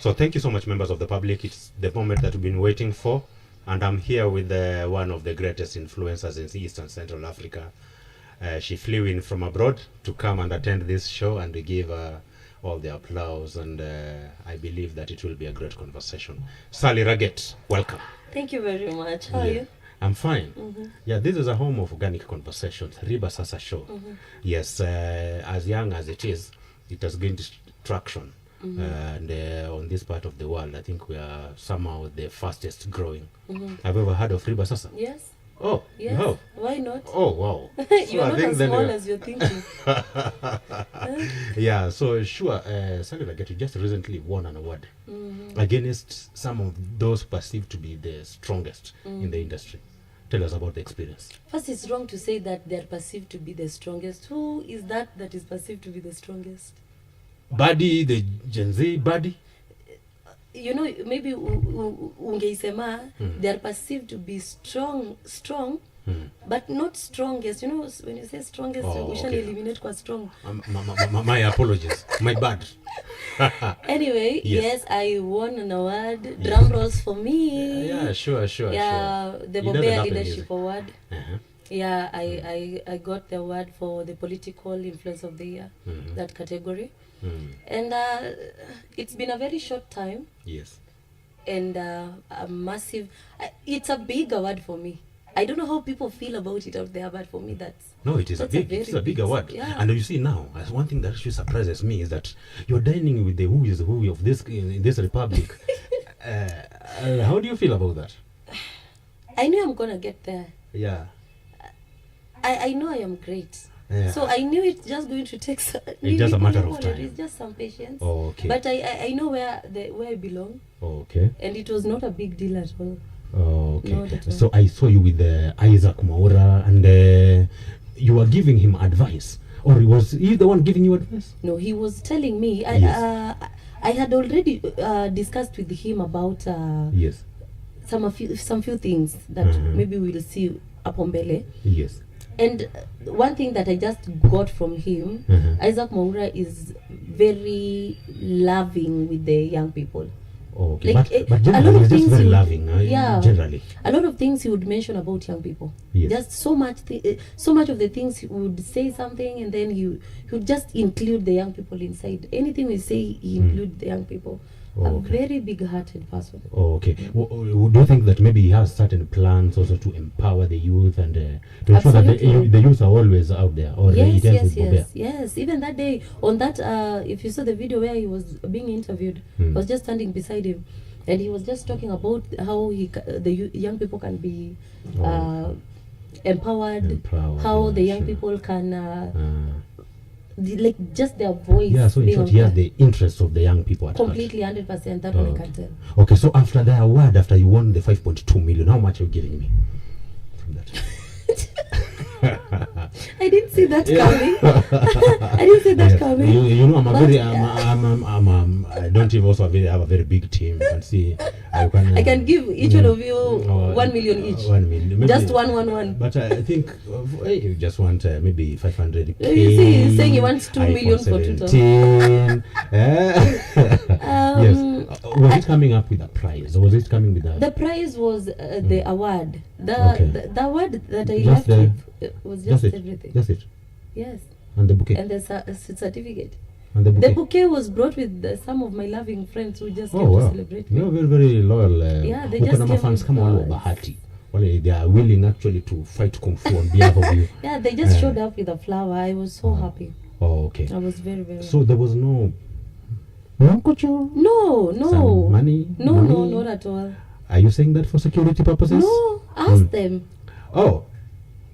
So thank you so much, members of the public. It's the moment that we've been waiting for. And I'm here with one of the greatest influencers in East and Central Africa. She flew in from abroad to come and attend this show, and we give all the applause. And I believe that it will be a great conversation. Sally Raghet, welcome. Thank you very much. How are you? I'm fine. Yeah, this is a home of organic conversations, RIBA SASA show. Yes, as young as it is, it has gained traction. And on this part of the world, I think we are somehow the fastest growing. Have you ever heard of RIBA SASA? Yes. Oh, yes. You have? Why not? Oh, wow. You're not as small as you're thinking. Yeah, so sure, Sally Raghet, you just recently won an award against some of those perceived to be the strongest in the industry. Tell us about the experience. First, it's wrong to say that they're perceived to be the strongest. Who is that is perceived to be the strongest? Buddy, the Gen Z buddy? You know, maybe ungeisema, they're perceived to be strong, but not strongest. You know, when you say strongest, we shall eliminate quite strong. My apologies. My bad. Anyway, yes, I won an award. Drum rolls for me. Yeah, sure. Yeah, the Bobea Leadership Award. Yeah, I got the award for the Political Influence of the Year, that category. And it's been a very short time. Yes. And a massive, it's a big award for me. I don't know how people feel about it out there, but for me it's a big award. Yeah. And you see now, as one thing that actually surprises me is that you're dining with the who is who of this in this republic. How do you feel about that? I knew I'm gonna get there. Yeah. I know I am great. Yeah. So I knew it's just going to take it's just a matter of time. It's just some patience. Oh, okay. But I know where I belong. Oh, okay. And it was not a big deal at all. Oh, okay. So I saw you with Isaac Mwaura, and you were giving him advice, or was he the one giving you advice? No, he was telling me. Yes. I had already discussed with him about yes, some few things that maybe we'll see upon Mbele. Yes. And one thing that I just got from him, Isaac Mwaura is very loving with the young people. Oh, okay. Like, but generally, a lot of he's just very things loving. Generally, a lot of things he would mention about young people. Yes. Just so much of the things he would say something, and then he would just include the young people inside. Anything we say, he include the young people. Oh, a very big-hearted person. Oh, okay. Do you think that maybe he has certain plans also to empower the youth and to ensure that the youth are always out there? Or yes. Even that day, on that, if you saw the video where he was being interviewed, I was just standing beside him, and he was just talking about how the young people can be empowered, how the young people can... like just their voice. Yeah, so in short, he has the interests of the young people at completely, 100%. That one I can tell. Okay, so after the award, after you won the 5.2 million, how much are you giving me from that? I didn't see that coming. I didn't see that coming. You know, I don't even also have a very big team. You can see, I can give each one of you 1 million each. 1 million. Maybe, just one. But I think you just want maybe 500. You see, he's saying he wants 2 million for 2000. Yes. Was it coming up with a prize, or was it coming with a... The prize was the award. The award that I left with was just everything. That's it? Yes. And the bouquet? And the certificate. And the bouquet? The bouquet was brought with some of my loving friends who just came to celebrate me. You're very, very loyal. Yeah, they just came fans come all bahati. Well, they are willing actually to fight Kung Fu on behalf of you. Yeah, they just showed up with a flower. I was so happy. Oh, okay. I was very, very So there was no... No. Some money? No, not at all. Are you saying that for security purposes? No, ask them. Oh.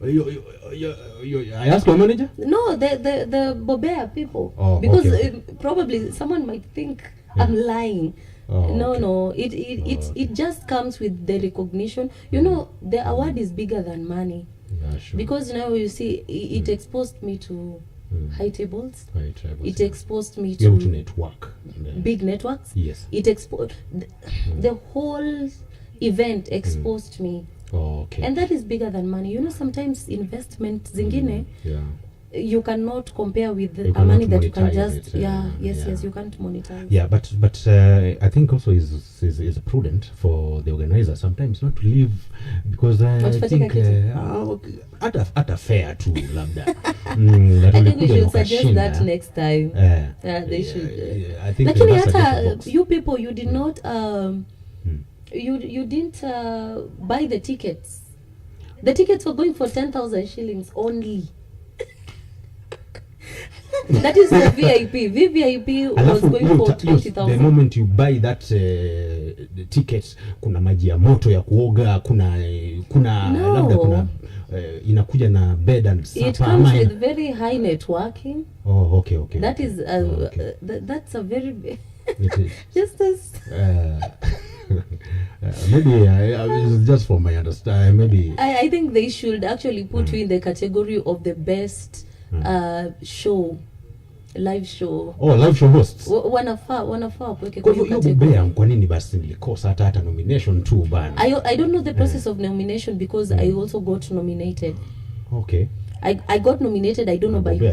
I asked my manager? No, the Bobea people. Oh, because okay. Probably someone might think I'm lying. Oh, no. It just comes with the recognition. You know, the award is bigger than money. Yeah, sure. Because now you see, it exposed me to high tables. It exposed me to network. Big networks. Yes. It exposed the whole event exposed me. Oh, okay. And that is bigger than money. You know, sometimes investment zingine you cannot compare with the money that you can just yes, you can't monetize. Yeah, but I think also is prudent for the organizer sometimes not to leave, because I think at a fair too labda. I think we should suggest that next time. They should. I think lakini hata you people, you did not you didn't buy the tickets. The tickets were going for 10,000 shillings only. That is the VIP. VVIP was going for 20,000. The moment you buy that the tickets, kuna maji ya moto ya kuoga, kuna labda kuna inakuja na bed and supper. It comes with very high networking. Oh, okay. That is that's a very just as maybe just from my understanding, maybe I think they should actually put you in the category of the best show, live show. Oh, live show hosts. Wanafaa kuweke kwa hiyo bobea. Kwa nini basi nilikosa hata nomination tu bana? I don't know the process of nomination because I also got nominated. Okay. I got nominated, I don't know by who.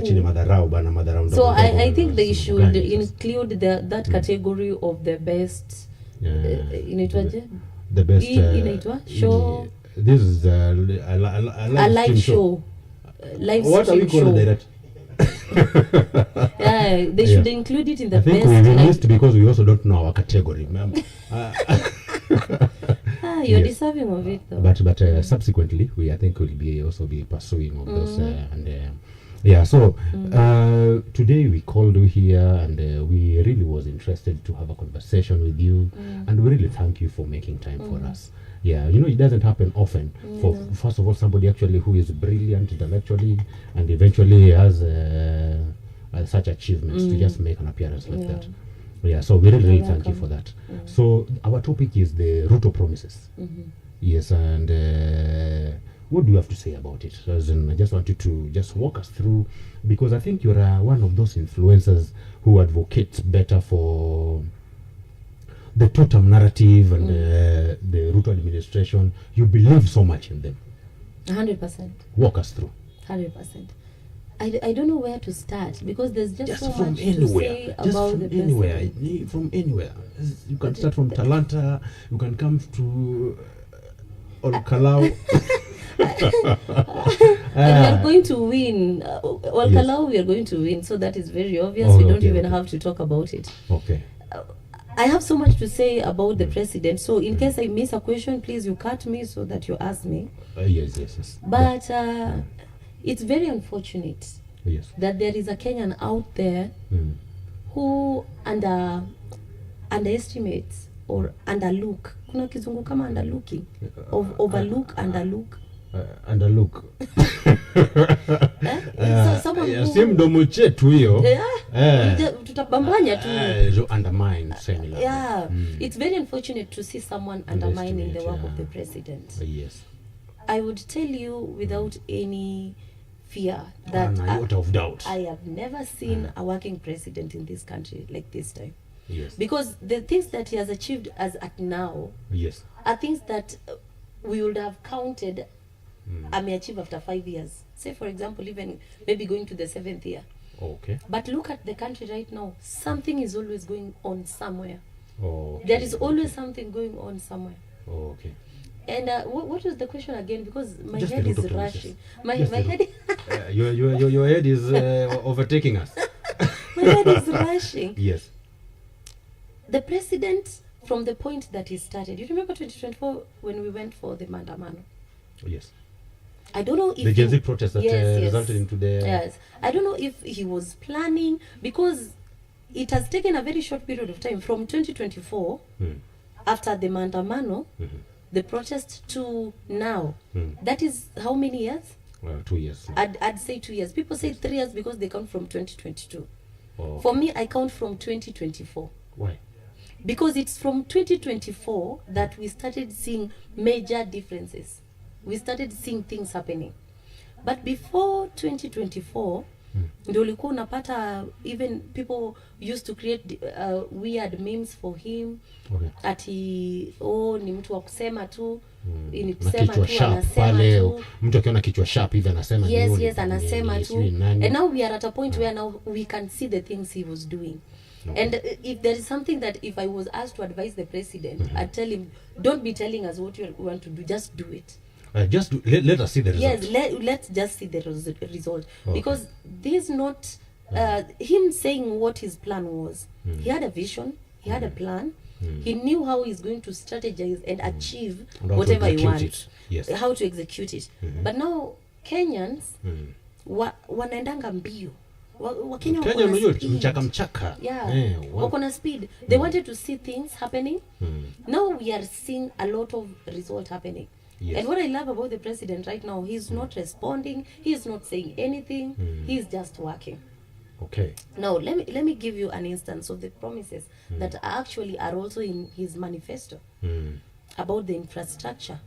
So I think they should include that category of the best the best show. This is a live show. Live what are we calling that? They should include it in the best. I think we missed because we also don't know our category. You're deserving of it though. But subsequently I think we'll also be pursuing of those so today we called you here and we really was interested to have a conversation with you, and we really thank you for making time for us. Yeah, it doesn't happen often for first of all somebody actually who is brilliant intellectually and eventually has such achievements to just make an appearance like that. Yeah, so we really thank you for that. So our topic is the Ruto promises. Yes, and what do you have to say about it? As in, I just want you to just walk us through, because I think you're one of those influencers who advocates better for the totem narrative and the Ruto administration. You believe so much in them. 100%. Walk us through. 100%. I don't know where to start because there's just so from much anywhere. to say Just about from the anywhere. president. From anywhere. You can start from Talanta. You can come to Olkalau. And we are going to win. Olkalau, we are going to win. So that is very obvious. We don't even have to talk about it. Okay. I have so much to say about the president. So in case I miss a question, please you cut me so that you ask me. Yes. But it's very unfortunate that there is a Kenyan out there who underestimates or underlook. Kuna kizungu kama underlooking. Overlook, underlook. Underlook. Someone si mdomo chetu hiyo. Tutapambanya tu. Undermine. It's very unfortunate to see someone undermining the work of the president. Yes. I would tell you without any fear that out of doubt, I have never seen a working president in this country like this time. Yes. Because the things that he has achieved as at now are things that we would have counted may achieve after 5 years. Say for example, even maybe going to the 7th year. Okay. But look at the country right now. Something is always going on somewhere. Okay. There is always something going on somewhere. Okay. And what was the question again? Because my just head is rushing. My head. Your head is overtaking us. My head is rushing. Yes. The president, from the point that he started, you remember 2024 when we went for the Mandamano? Yes. I don't know if the Gen Z protest that resulted into the... Yes. I don't know if he was planning, because it has taken a very short period of time from 2024 after the Mandamano, the protest, to now. That is how many years? 2 years. I'd say 2 years. People say 3 years because they count from 2022. Okay. For me, I count from 2024. Why? Because it's from 2024 that we started seeing major differences. We started seeing things happening. But before 2024, ndio ulikuwa unapata even people used to create weird memes for him. Ati ni mtu wa kusema tu, ni kusema tu, anasema tu, mtu akiona kichwa sharp hivi anasema yes anasema tu. And now we are at a point where now we can see the things he was doing. And if there is something that if I was asked to advise the president, I'd tell him, don't be telling us what you want to do, just do it. Just let us see the result. Yes, let's just see the result. Because this is not him saying what his plan was. He had a vision, he had a plan. He knew how he's going to strategize and achieve whatever he wants. Yes. How to execute it. But now Kenyans wanaendanga mbio. Wakenya mchaka. Wako na speed. They wanted to see things happening. Now we are seeing a lot of result happening. Yes. And what I love about the president right now, he's not responding, he's not saying anything, he's just working. Okay. Now let me give you an instance of the promises that actually are also in his manifesto about the infrastructure.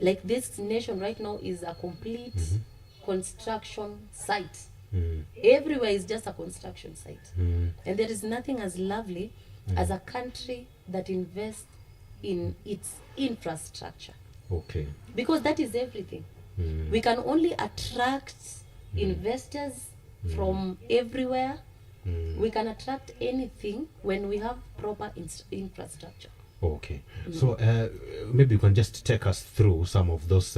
Like this nation right now is a complete construction site. Everywhere is just a construction site. And there is nothing as lovely as a country that invests in its infrastructure. Okay. Because that is everything. We can only attract investors from everywhere. We can attract anything when we have proper infrastructure. Okay. So maybe you can just take us through some of those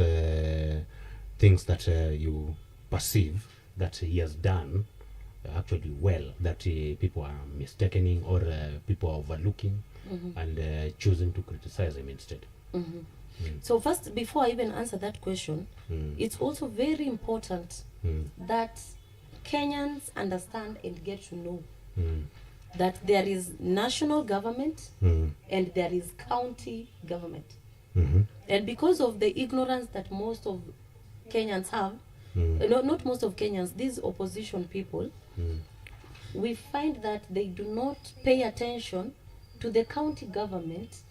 things that you perceive that he has done actually well, that people are mistaking or people are overlooking and choosing to criticize him instead. So first, before I even answer that question, it's also very important that Kenyans understand and get to know that there is national government and there is county government. And because of the ignorance that most of Kenyans have, not most of Kenyans, these opposition people, we find that they do not pay attention to the county government.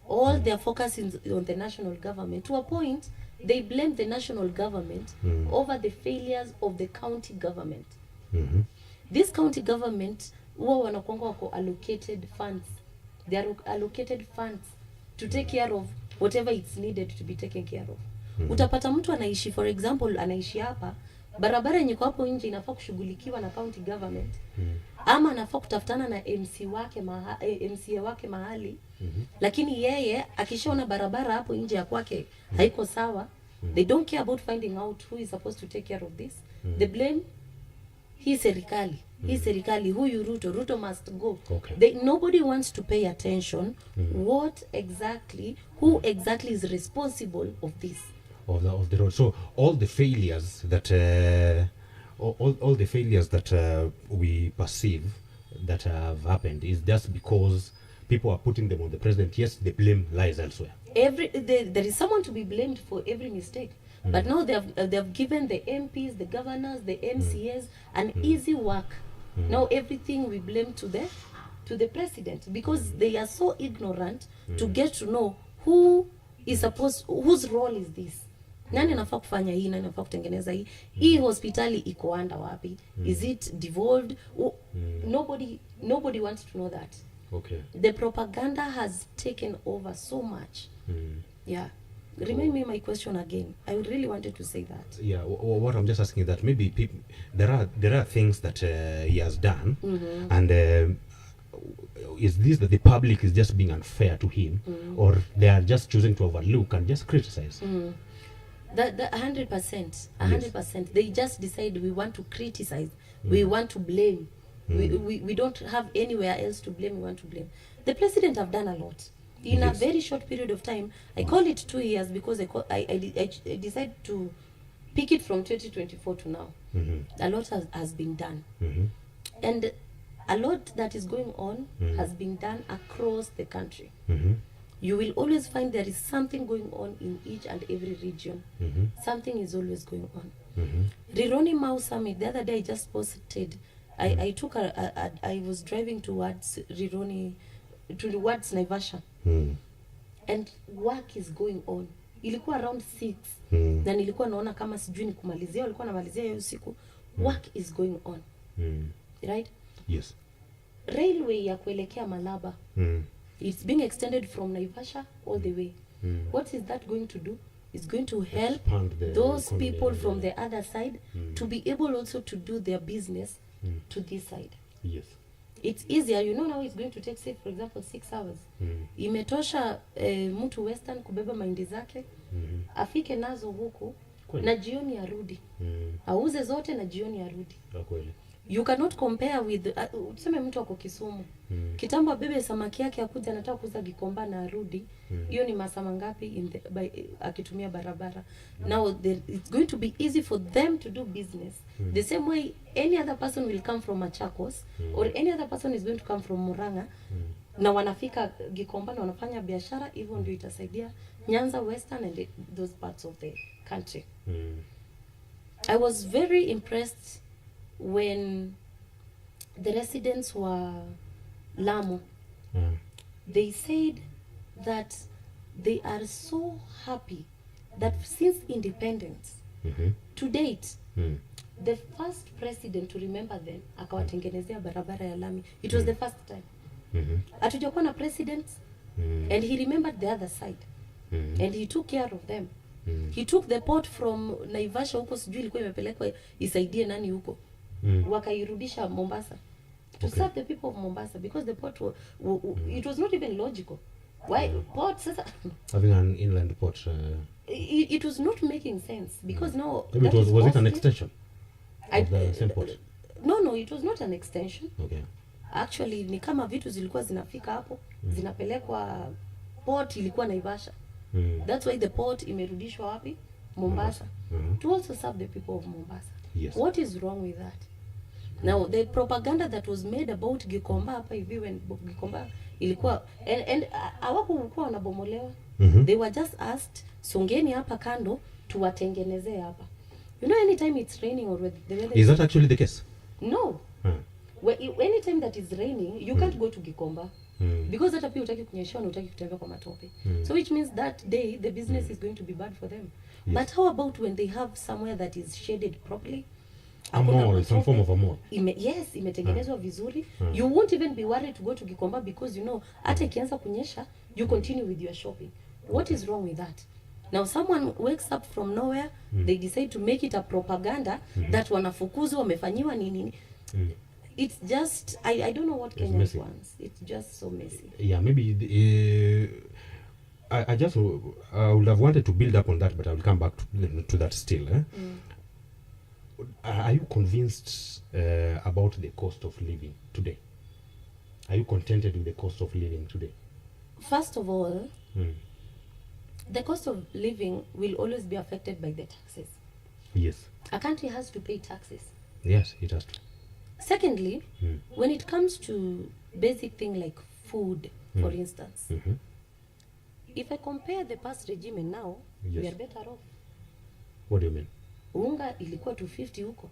All their focus is on the national government. To a point, they blame the national government over the failures of the county government. This county government, wako allocated funds. They are allocated funds to take care of whatever it's needed to be taken care of. Utapata mtu anaishi, for example, anaishi hapa, barabara yenye kwa hapo nje inafaa kushughulikiwa na county government. Ama anafaa kutafutana na MCA wake mahali. Lakini yeye akishaona barabara hapo nje ya kwake haiko sawa, they don't care about finding out who is supposed to take care of this. They blame hii serikali, huyu Ruto must go. Okay. Nobody wants to pay attention who exactly is responsible of this. Of the road. So all the failures that all the failures that we perceive that have happened is just because people are putting them on the president. Yes, the blame lies elsewhere. There is someone to be blamed for every mistake. But now they have given the MPs, the governors, the MCAs an easy work. Now everything we blame to the president, because they are so ignorant to get to know whose role is this. Nani anafaa kufanya hii, nani anafaa kutengeneza hii? Hii hospitali iko under wapi? Is it devolved? Nobody wants to know that. Okay. The propaganda has taken over so much. Yeah. Remind me my question again. I really wanted to say that. Yeah, what I'm just asking is that maybe there are things that he has done, and is this that the public is just being unfair to him, or they are just choosing to overlook and just criticize? That 100%, 100%. Yes. They just decide we want to criticize, we want to blame. We don't have anywhere else to blame. We want to blame. The president have done a lot. In a very short period of time. I call it 2 years because I decided to pick it from 2024 to now. A lot has been done. And a lot that is going on has been done across the country. You will always find there is something going on in each and every region. Something is always going on. Rironi Mau Summit, the other day I just posted, I took I was driving towards Rironi, towards Naivasha. And work is going on. Ilikuwa around 6. Na nilikuwa naona kama sijui ni kumalizia, walikuwa namalizia hiyo siku. work is going on. Right? Yes. Railway ya kuelekea Malaba, it's being extended from Naivasha all the way. What is that going to do? It's going to help those people from the other side to be able also to do their business to this side. Yes. It's easier, you know. Now it's going to take, say for example, 6 hours. Imetosha mtu Western kubeba mahindi zake, afike nazo huku na jioni arudi. Auze zote na jioni arudi. Kweli. You cannot compare with tuseme mtu ako Kisumu. Kitambo bebe samaki yake akuja anataka kuuza Gikomba na arudi. Hiyo ni masaa mangapi akitumia barabara. Now it's going to be easy for them to do business. The same way any other person will come from Machakos or any other person is going to come from Murang'a. Na wanafika Gikomba na wanafanya biashara, hivyo ndio itasaidia Nyanza, Western and those parts of the country. I was very impressed when the residents were Lamu. They said that they are so happy that since independence to date, the first president to remember them akawatengenezea barabara ya lami. It was the first time. Hatujakuwa na presidents, and he remembered the other side, and he took care of them. He took the port from Naivasha huko, sijui ilikuwa imepelekwa isaidie nani huko, wakairudisha Mombasa to serve the people of Mombasa, because the port it was not even logical. Why port sasa having an inland port? It was not making sense, because now maybe it was it an extension of the same port? No, it was not an extension. Okay. Actually ni kama vitu zilikuwa zinafika hapo, zinapelekwa port ilikuwa Naivasha. That's why the port imerudishwa wapi? Mombasa. To also serve the people of Mombasa. Yes. What is wrong with that? Now the propaganda that was made about Gikomba hapa hivi, when Gikomba ilikuwa and hawakuwa wanabomolewa. They were just asked, songeni hapa kando tuwatengenezee hapa. You know, anytime it's raining or the weather is that actually the case? No. Anytime that is raining, you can't go to Gikomba. Because hata pia utaki kunyesha na utaki kutembea kwa matope. So which means that day the business is going to be bad for them. Yes. But how about when they have somewhere that is shaded properly? A mall, some form of a mall. Yes, imetengenezwa vizuri. You won't even be worried to go to Gikomba, because you know hata ikianza kunyesha you continue with your shopping. What is wrong with that? Now someone wakes up from nowhere, they decide to make it a propaganda that wanafukuzwa, wamefanyiwa nini. It's just I don't know what Kenya wants. It's just so messy. Yeah, maybe I just would have wanted to build up on that, but I will come back to that still. Are you convinced about the cost of living today? Are you contented with the cost of living today? First of all, the cost of living will always be affected by the taxes. Yes. A country has to pay taxes. Yes, it has to. Secondly, when it comes to basic thing like food, for instance, if I compare the past regime and now, we are better off. What do you mean? Unga ilikuwa 250 huko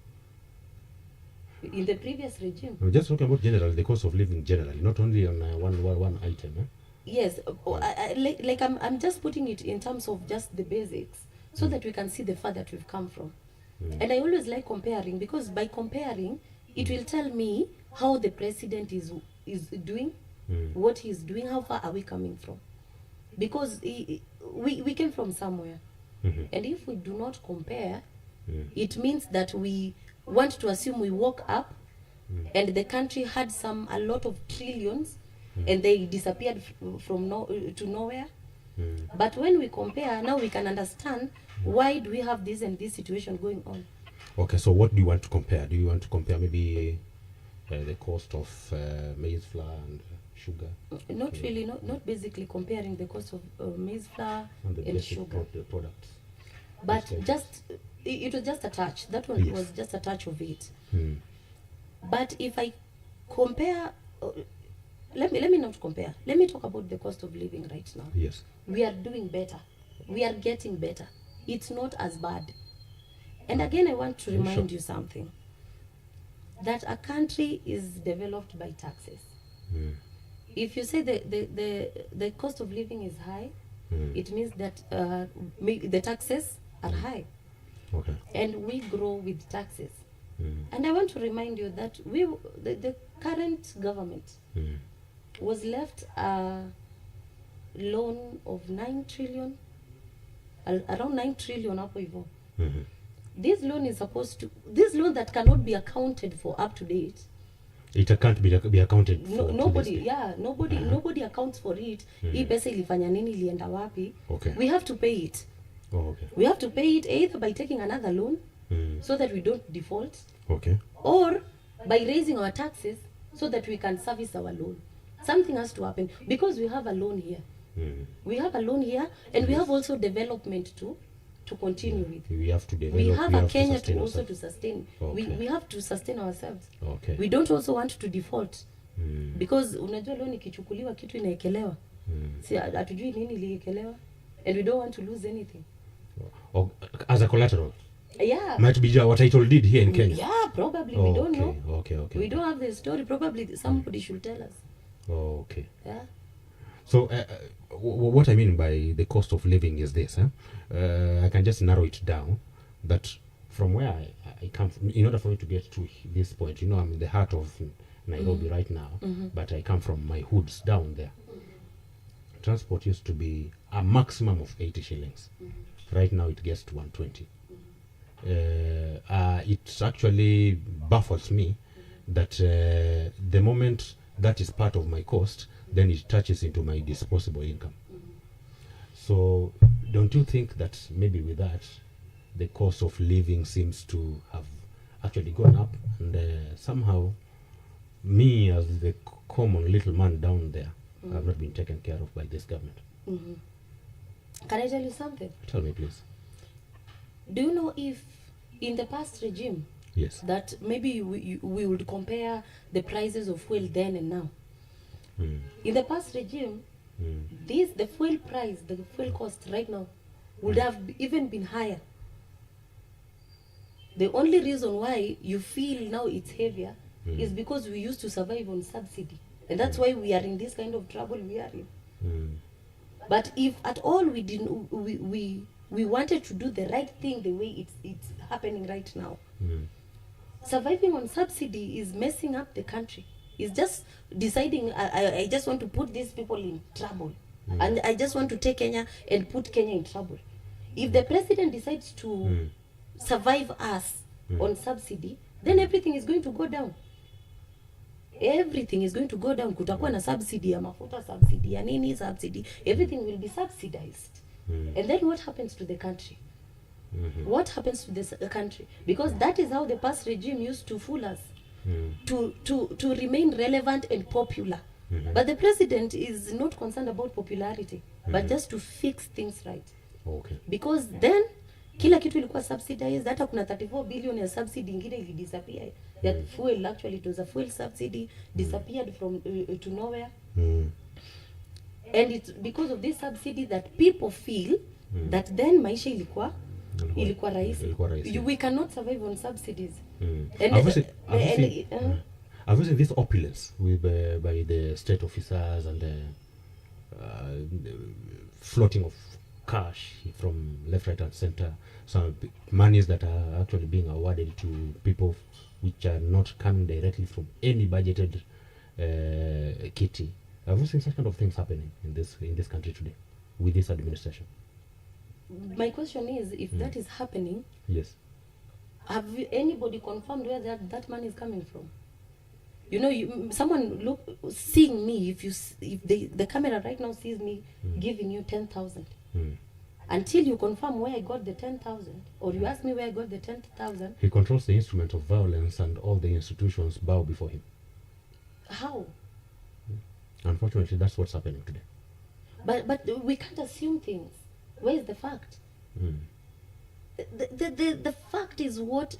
in the previous regime. We're just talking about general, the cost of living generally, not only on one item. Yes, like I'm just putting it in terms of just the basics, so that we can see the far that we've come from. And I always like comparing, because by comparing, it will tell me how the president is doing, what he's doing, how far are we coming from. Because we came from somewhere. And if we do not compare, it means that we want to assume we woke up and the country had a lot of trillions and they disappeared from to nowhere. But when we compare, now we can understand why do we have this and this situation going on. Okay, so what do you want to compare? Do you want to compare maybe the cost of maize flour and sugar? Not really, not basically comparing the cost of maize flour and sugar. The products. But it was just a touch. That one was just a touch of it. But if I compare, let me not compare. Let me talk about the cost of living right now. Yes. We are doing better. We are getting better. It's not as bad. And again, I want to remind you something. That a country is developed by taxes. If you say the cost of living is high, it means that the taxes are high. Okay. And we grow with taxes. And I want to remind you that the current government was left a loan of 9 trillion, around 9 trillion hapo hivyo. This loan is supposed to, this loan that cannot be accounted for up to date. It can't be accounted for. Nobody accounts for it. Hii pesa ilifanya nini, ilienda wapi? Okay. We have to pay it. Oh, okay. We have to pay it either by taking another loan so that we don't default. Okay. Or by raising our taxes so that we can service our loan. Something has to happen because we have a loan here. We have a loan here, and we have also development to continue with. We have to develop. We have a Kenya to also to sustain. Okay. We have to sustain ourselves. Okay. We don't also want to default. Because unajua loan ikichukuliwa kitu inaekelewa. Si hatujui nini iliekelewa, and we don't want to lose anything. As a collateral. Yeah. Might be what title did here in Kenya. Yeah, probably. We don't know. Okay. We don't have the story. Probably somebody should tell us. Okay. Yeah. So what I mean by the cost of living is this. I can just narrow it down. That from where I come from, in order for me to get to this point, you know, I'm in the heart of Nairobi right now, but I come from my hoods down there. Transport used to be a maximum of 80 shillings. Right now it gets to 120. It actually baffles me that the moment that is part of my cost, then it touches into my disposable income. So don't you think that maybe with that, the cost of living seems to have actually gone up, and somehow me as the common little man down there have not been taken care of by this government? Can I tell you something? Tell me, please. Do you know if in the past regime, yes, that maybe we would compare the prices of fuel then and now? In the past regime, the fuel price, the fuel cost right now would have even been higher. The only reason why you feel now it's heavier is because we used to survive on subsidy, and that's why we are in this kind of trouble we are in. But if at all we didn't, we wanted to do the right thing the way it's happening right now, surviving on subsidy is messing up the country. It's just deciding, I just want to put these people in trouble. And I just want to take Kenya and put Kenya in trouble. If the president decides to survive us on subsidy, then everything is going to go down. Everything is going to go down. Kutakuwa na subsidy ya mafuta, subsidy ya nini, subsidy. Everything will be subsidized. And then what happens to the country? What happens to this country? Because that is how the past regime used to fool us. To remain relevant and popular. But the president is not concerned about popularity, but just to fix things right. Okay. Because then kila kitu ilikuwa subsidized. Hata kuna 34 billion ya subsidy ingine ili disappear. That fuel, actually it was a fuel subsidy, disappeared from to nowhere. And it's because of this subsidy that people feel that then maisha ilikuwa rahisi. We cannot survive on subsidies. I've seen this opulence with by the state officers and the floating of cash from left, right, and center. Some monies that are actually being awarded to people which are not coming directly from any budgeted kitty. Have you seen such kind of things happening in this country today with this administration? My question is, if that is happening, yes, have anybody confirmed where that money is coming from? You know, someone seeing me, if the camera right now sees me giving you 10,000, until you confirm where I got the 10,000, or you ask me where I got the 10,000. He controls the instrument of violence, and all the institutions bow before him. How? Unfortunately, that's what's happening today. But we can't assume things. Where is the fact? The fact is what?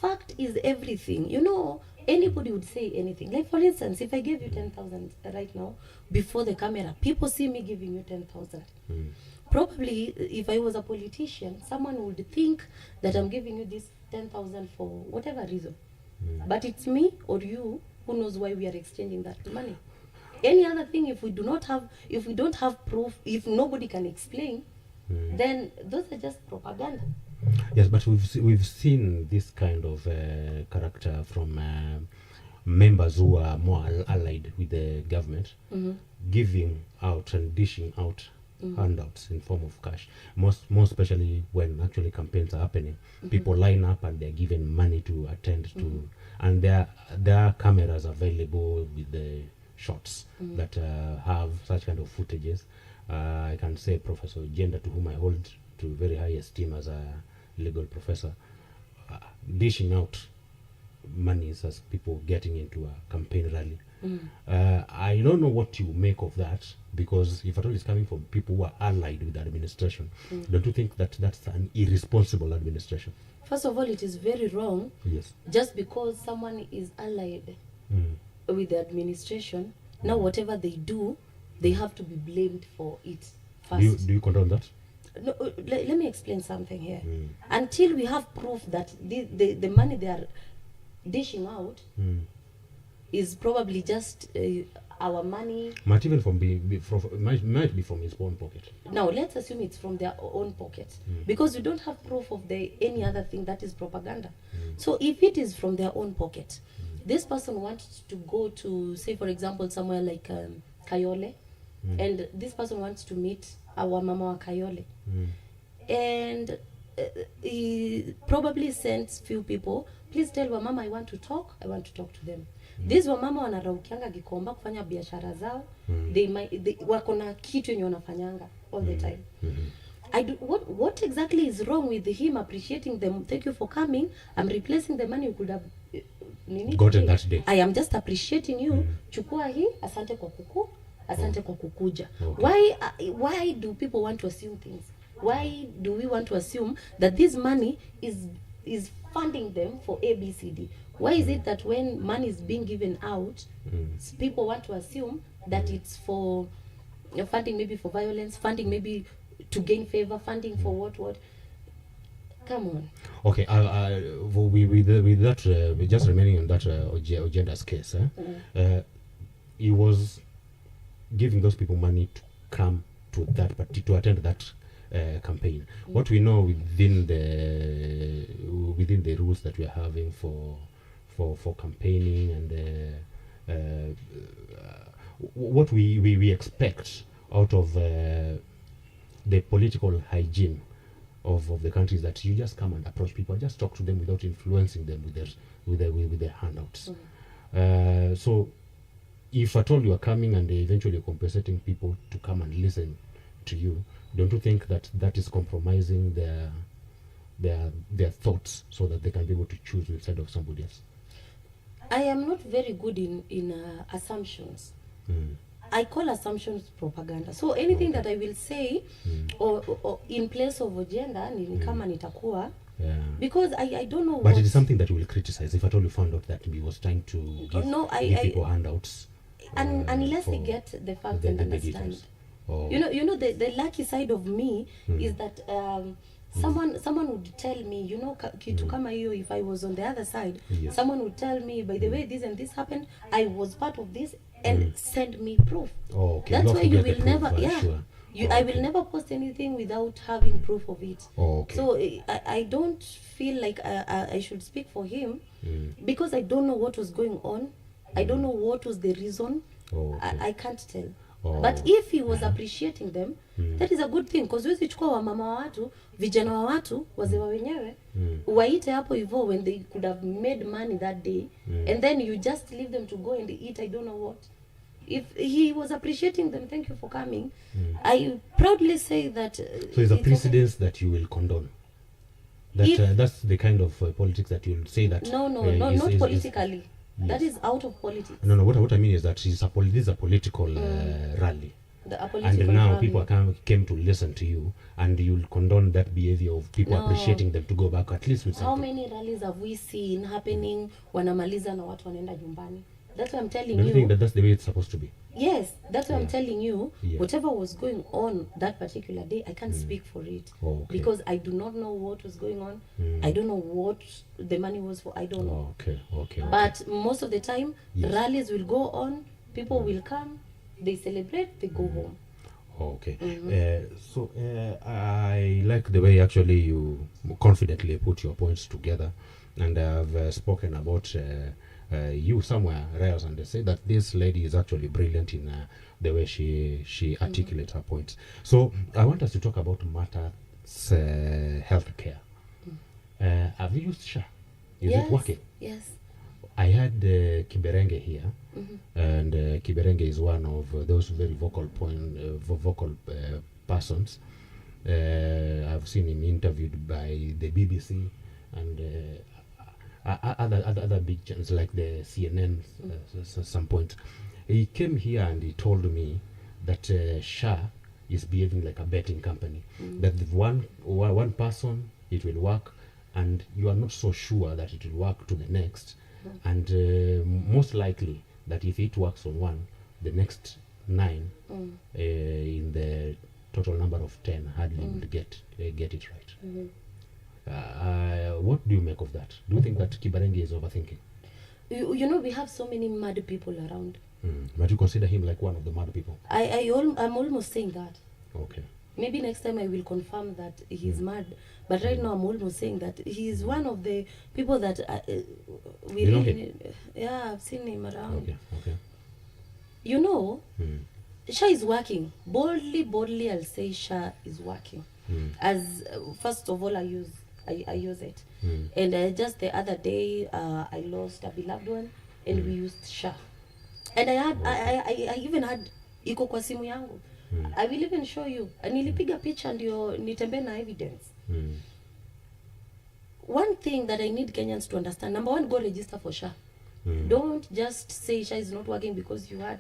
Fact is everything. You know, anybody would say anything. Like, for instance, if I gave you 10,000 right now before the camera, people see me giving you 10,000. Probably, if I was a politician, someone would think that I'm giving you this 10,000 for whatever reason. But it's me or you who knows why we are exchanging that money. Any other thing, if we don't have proof, if nobody can explain, then those are just propaganda. Yes, but we've seen this kind of character from members who are more allied with the government, giving out and dishing out handouts in form of cash. More especially when actually campaigns are happening, people line up and they're given money to attend to, and there are cameras available with the shots that have such kind of footages. I can say Professor Gender, to whom I hold to very high esteem as a legal professor, dishing out monies as people getting into a campaign rally. I don't know what you make of that, because if at all it's coming from people who are allied with the administration, don't you think that that's an irresponsible administration? First of all, it is very wrong. Yes. Just because someone is allied with the administration, now whatever they do, they have to be blamed for it first. Do you condone that? No, let me explain something here. Until we have proof that the money they are dishing out is probably just our money. Might even might be from his own pocket. Now let's assume it's from their own pocket, because we don't have proof of any other thing. That is propaganda. So if it is from their own pocket, this person wants to go to, say for example, somewhere like Kayole, and this person wants to meet our mama wa Kayole, and he probably sends few people, please tell wa mama I want to talk to them. These wa mama wanaraukianga Gikomba kufanya biashara zao. They wako na kitu yenye wanafanyanga all the time. What exactly is wrong with him appreciating them? Thank you for coming. I'm replacing the money you could have gotten that day. I am just appreciating you. Chukua hii, asante kwa kuku, asante kwa kukuja. Why do people want to assume things? Why do we want to assume that this money is funding them for ABCD? Why is it that when money is being given out, people want to assume that it's for funding, maybe for violence, funding maybe to gain favor, funding for what? Come on. Okay, with that, just remaining on that Ojenda's case, he was giving those people money to come to attend that campaign. What we know within the rules that we are having for campaigning, and what we expect out of the political hygiene of the country is that you just come and approach people and just talk to them without influencing them with their handouts. So if at all you are coming and eventually compensating people to come and listen to you, don't you think that is compromising their thoughts so that they can be able to choose instead of somebody else? I am not very good in assumptions. I call assumptions propaganda. So anything that I will say or in place of agenda ni kama nitakuwa, because I don't know. But it is something that you will criticize if at all you found out that he was trying to give people handouts. Unless they get the facts and understand. You know the lucky side of me is that someone would tell me, kitu kama hiyo, if I was on the other side, someone would tell me, by the way, this and this happened, I was part of this, and send me proof. That's why you will never, I will never post anything without having proof of it. So I don't feel like I should speak for him, because I don't know what was going on. I don't know what was the reason. I can't tell. But if he was appreciating them, that is a good thing, because wezi chukua wa mama wa watu, vijana wa watu, wazee wa wenyewe, waite hapo hivyo when they could have made money that day, and then you just leave them to go and eat I don't know what. If he was appreciating them, thank you for coming. I proudly say that. So there's a precedence that you will condone. That's the kind of politics that you'll say that. No, not politically. Yes. That is out of politics. No. What I mean is that this is a political rally. And now rally. People came to listen to you, and you'll condone that behavior of people appreciating them to go back at least with something. How many rallies have we seen happening? Wanamaliza na watu wanaenda nyumbani. That's what I'm telling you. Do you think that's the way it's supposed to be? Yes, that's what I'm telling you. Whatever was going on that particular day, I can't speak for it. Because I do not know what was going on. I don't know what the money was for. I don't know. Okay. But most of the time, rallies will go on. People will come. They celebrate. They go home. Okay. So I like the way actually you confidently put your points together, and I've spoken about you somewhere else, and they say that this lady is actually brilliant in the way she articulates her points. So I want us to talk about matters healthcare. Have you used SHA? Is it working? Yes. I had Kiberenge here, and Kiberenge is one of those very vocal persons. I've seen him interviewed by the BBC and other big channels like the CNN. Some point, he came here and he told me that SHA is behaving like a betting company. That one person it will work, and you are not so sure that it will work to the next. And most likely that if it works on one, the next 9 in the total number of 10 hardly would get it right. What do you make of that? Do you think that Kiberenge is overthinking? You know, we have so many mad people around. But you consider him like one of the mad people? I'm almost saying that. Okay. Maybe next time I will confirm that he's mad. But right now I'm almost saying that he's one of the people that we you know really him? need. Yeah, I've seen him around. Okay. You know, SHA is working. Boldly I'll say SHA is working. As first of all, I use it. And just the other day, I lost a beloved one, and we used SHA. And I even had iko kwa simu yangu. I will even show you. Nilipiga picha ndio nitembe na evidence. One thing that I need Kenyans to understand: number one, go register for SHA. Don't just say SHA is not working because you had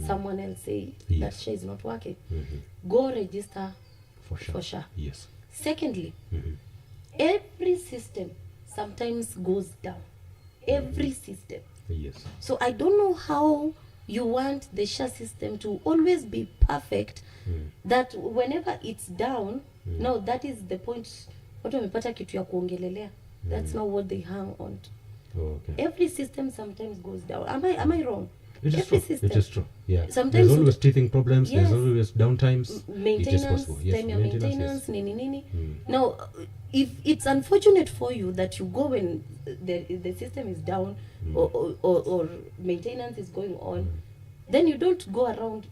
someone else say that SHA is not working. Go register for SHA. Yes. Secondly, every system sometimes goes down. Every system. Yes. So I don't know how you want the SHA system to always be perfect, that whenever it's down, no, that is the point. Watu wamepata kitu ya kuongelelea. That's not what they hang on to. Okay. Every system sometimes goes down. Am I wrong? It is Every true. system. It is true. Yeah. Sometimes there's always teething problems. Yes. There's always downtimes. Maintenance, it is possible. Yes. time ya maintenance, yes. nini. Now, if it's unfortunate for you that you go when the system is down or maintenance is going on, then you don't go around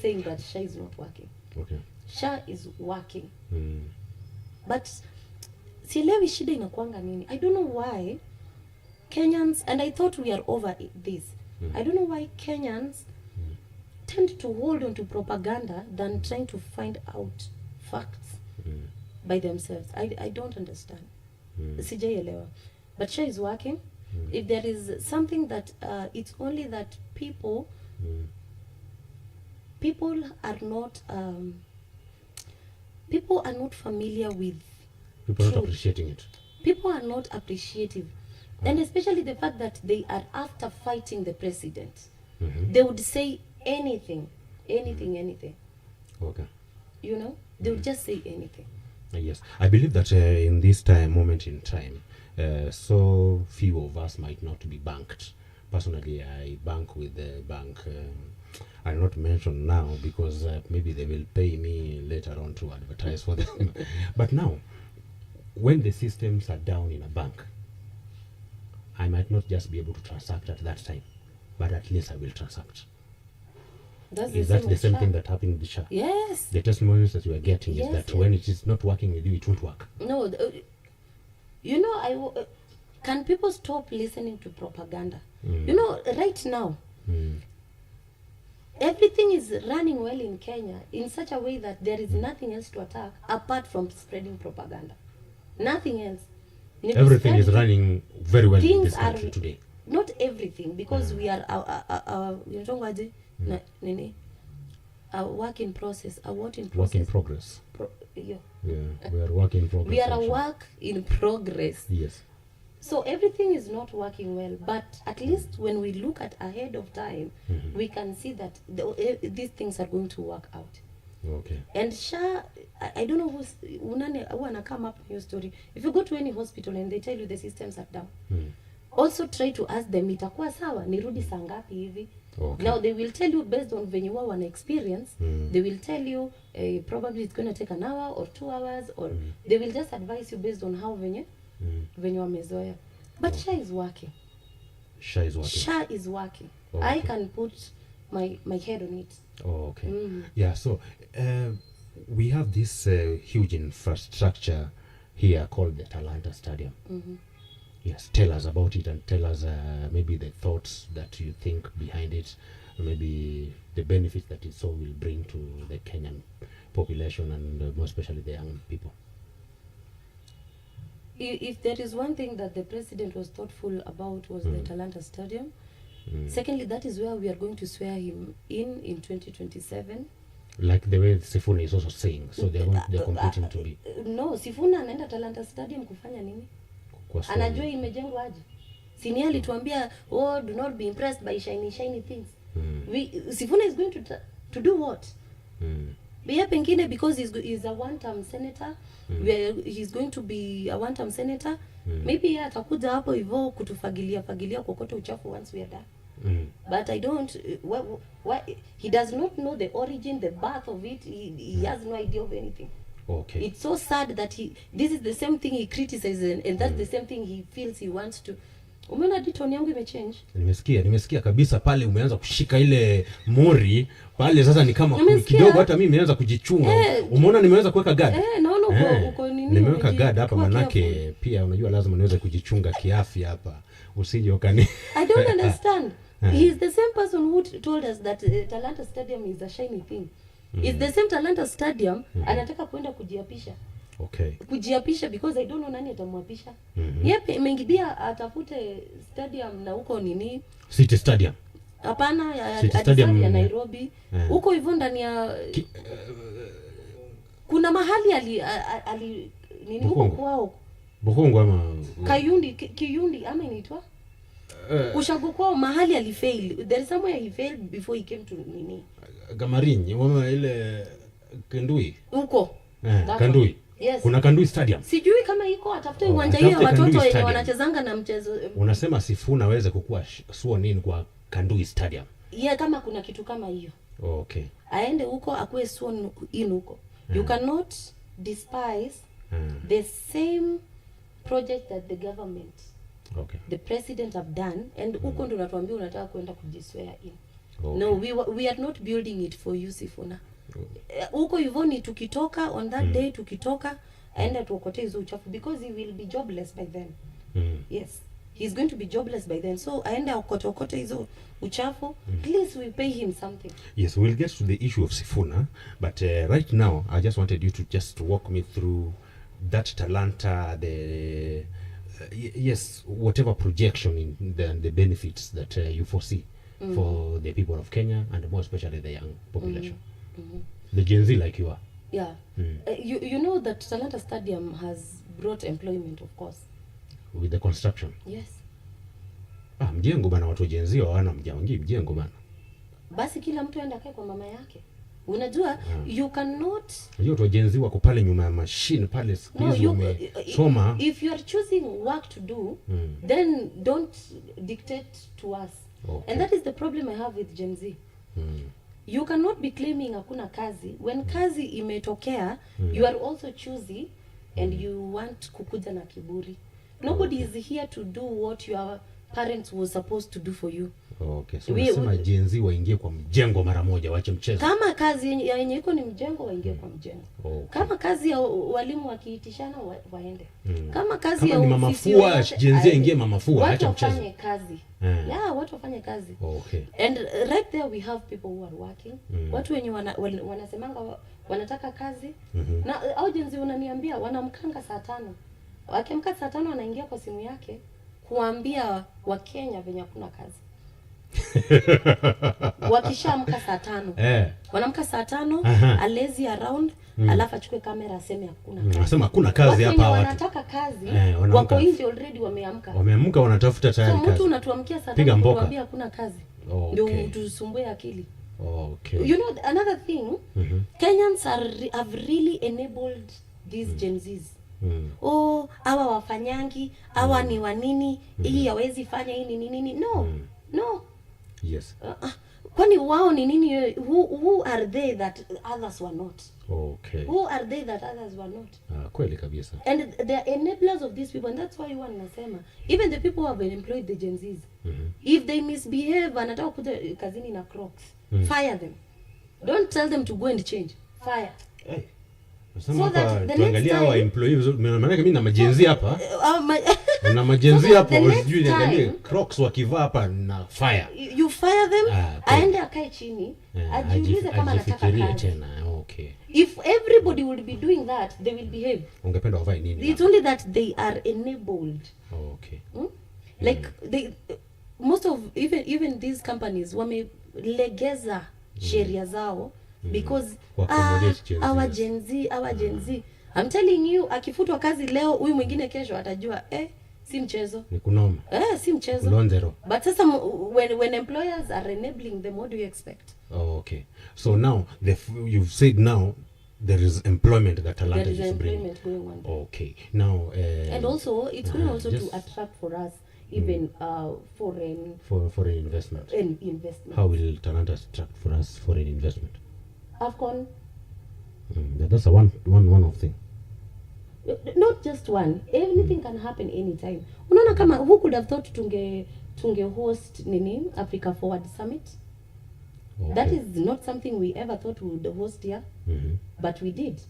saying that SHA is not working. Okay. SHA is working. But sielewi shida inakuanga nini. I don't know why Kenyans, and I thought we are over this. I don't know why Kenyans tend to hold on to propaganda than trying to find out facts by themselves. I don't understand. Sijaielewa. But SHA is working. If there is something that it's only that people are not familiar with. People are not appreciating it. People are not appreciative. And especially the fact that they are after fighting the president. They would say anything. Okay. You know? They would just say anything. Yes. I believe that in this moment in time, so few of us might not be banked. Personally, I bank with the bank. I'll not mention now because maybe they will pay me later on to advertise for them. But now, when the systems are down in a bank, I might not just be able to transact at that time, but at least I will transact. Is that the same thing that happened with SHA? Yes. The testimonies that you are getting is that when it is not working with you, it won't work. No, you know, can people stop listening to propaganda? You know, right now, everything is running well in Kenya in such a way that there is nothing else to attack apart from spreading propaganda. Nothing else. Everything is running very well in this country today. Not everything, because we are a work in process. A what in process? Work in progress. Yeah, we are work in progress. We are a work in progress. Yes. So everything is not working well, but at least when we look at ahead of time, we can see that these things are going to work out. Okay. And SHA, I don't know who wanna come up with your story. If you go to any hospital and they tell you the systems are down, also try to ask them, itakuwa sawa, nirudi saa ngapi hivi? Okay. Now they will tell you based on when you are an experience, they will tell you probably it's going to take an hour or 2 hours, or they will just advise you based on how when you are mezoea. But SHA is working. SHA is working. SHA is working. Okay. I can put my head on it. Oh, okay. Yeah, so we have this huge infrastructure here called the Talanta Stadium. Yes, tell us about it, and tell us maybe the thoughts that you think behind it, maybe the benefits that it so will bring to the Kenyan population, and more especially the young people. If there is one thing that the president was thoughtful about was the Talanta Stadium. Secondly, that is where we are going to swear him in 2027. Like the way Sifuna is also saying, so they're competing to be. No, Sifuna anaenda Talanta Stadium kufanya nini? Anajua imejengwa aje? Sini alituambia, oh, do not be impressed by shiny things. Sifuna is going to do what? Bia pengine because he's a one-term senator, he's going to be a one-term senator. Maybe atakuja hapo hivyo kutufagilia kokote uchafu once we are done. But I don't, he does not know the origin, the birth of it. He has no idea of anything. Okay. It's so sad that this is the same thing he criticizes, and that's the same thing he feels he wants to. Umeona tone yangu imechange? Nimesikia kabisa pale umeanza kushika ile mori pale, sasa ni kama kidogo hata mimi nimeanza kujichunga. Umeona nimeanza kuweka guard. Naona uko nini? Nimeweka guard hapa manake pia unajua lazima niweze kujichunga kiafya hapa. Usije ukani. I don't understand. He is the same person who told us that Talanta Stadium is a shiny thing. It's the same Talanta Stadium anataka kwenda kujiapisha. Okay. Kujiapisha because I don't know nani atamwapisha. Yeye mengibia atafute stadium na huko nini? City Stadium. Hapana, ya Nairobi. Huko hivyo ndani ya kuna mahali ali nini huko kwao. Bukongo ama Kiyundi ama inaitwa? Ushago kwao mahali alifail. There is somewhere he failed before he came to nini? Gamarinyi, wama ile Kandui. Huko. Kandui. Yes. Kuna Kandui Stadium. Sijui kama iko atafute uwanja hiyo watoto wenye wanachezanga na mchezo. Unasema Sifuna aweze kukua suo nini kwa Kandui Stadium? Yeah, kama kuna kitu kama hiyo. Okay. Aende huko akue suo in huko. You cannot despise the same project that the government, the president have done, and huko ndo unatuambia unataka kwenda kujiswear in. Okay. No, we are not building it for you, Sifuna. Huko hivyo ni tukitoka on that day, tukitoka aenda tuokote hizo uchafu because he will be jobless by then. Yes, he's going to be jobless by then, so aenda okote hizo uchafu. Please, we pay him something. Yes, we'll get to the issue of Sifuna, but right now I just wanted you to just walk me through that Talanta, the yes, whatever projection in the benefits that you foresee for the people of Kenya, and more especially the young population. The Gen Z like you are. Yeah. You know that Talanta Stadium has brought employment, of course. With the construction? Yes. Mjengo bana, watu Gen Z hawana mjengo bana. Basi kila mtu aenda kae kwa mama yake. Unajua, you cannot... Unajua watu Gen Z wako pale nyuma ya machine pale squeeze wamesoma. If you are choosing work to do, then don't dictate to us. Okay. And that is the problem I have with Gen Z. You cannot be claiming hakuna kazi when kazi imetokea. You are also choosy and you want kukuja na kiburi. Nobody is here to do what your parents were supposed to do for you. Okay, so unasema Gen Z waingie kwa mjengo mara moja, waache mchezo. Kama kazi yenye iko ni mjengo, waingie kwa mjengo. Okay. Kama kazi ya walimu wakiitishana waende. Kama kazi ya mamafua, Gen Z ingie mamafua, acha mchezo. Watu wafanye kazi. Yeah, watu wafanye kazi. Okay. And right there we have people who are working. Watu wenye wanasemanga wanataka kazi. Na au Gen Z unaniambia wanamkanga saa 5. Wakimka saa 5 anaingia kwa simu yake kuambia Wakenya venye hakuna kazi. Wakishamka saa 5. Wanamka saa 5, alezi around, alafu achukue kamera aseme hakuna kazi. Anasema hakuna kazi hapa watu. Wanataka kazi, wako nje already wameamka. Wameamka wanatafuta tayari kazi. So mtu unatuamkia saa 5 kuambia hakuna kazi. Ndio tusumbue akili. Okay. You know another thing, Kenyans have really enabled these Gen Zs. Hawa wafanyangi, hawa ni wanini, hii hawezi fanya hii nini. No. Yes. Kwani wao ni nini? Who are they that others were not? Okay. Who are they that others were not? Kweli kabisa. And they are enablers of these people, and that's why one nasema even the people who have employed the Gen Zs, if they misbehave anataka kuja kazini na Crocs, fire them. Don't tell them to go and change. Fire. Hey. So that the next time our employees, maana mimi na majenzi hapa na majenzi hapa usijui niangalie Crocs wakivaa hapa na fire. You fire them, aende akae chini, ajiulize kama anataka kazi. Okay. If everybody would be doing that, they will behave. Ungependa wavae nini? It's only that they are enabled. Okay. Like they most of even these companies wamelegeza sheria zao because our Gen Z, I'm telling you, akifutwa kazi leo huyu mwingine kesho atajua si mchezo. Ni kunoma. Si mchezo. Kulondero. But sasa when employers are enabling them, what do you expect? Okay. So now you've said now there is employment that Talanta is bringing. There is employment going on. Okay. Now and also it's going also to attract for us even foreign investment. Investment. How will Talanta attract for us foreign investment? AFCON. That's a one of thing. Not just one. Anything can happen anytime. Unaona kama who could have thought tunge host nini Africa Forward Summit? Okay. That is not something we ever thought we would host here. But we did.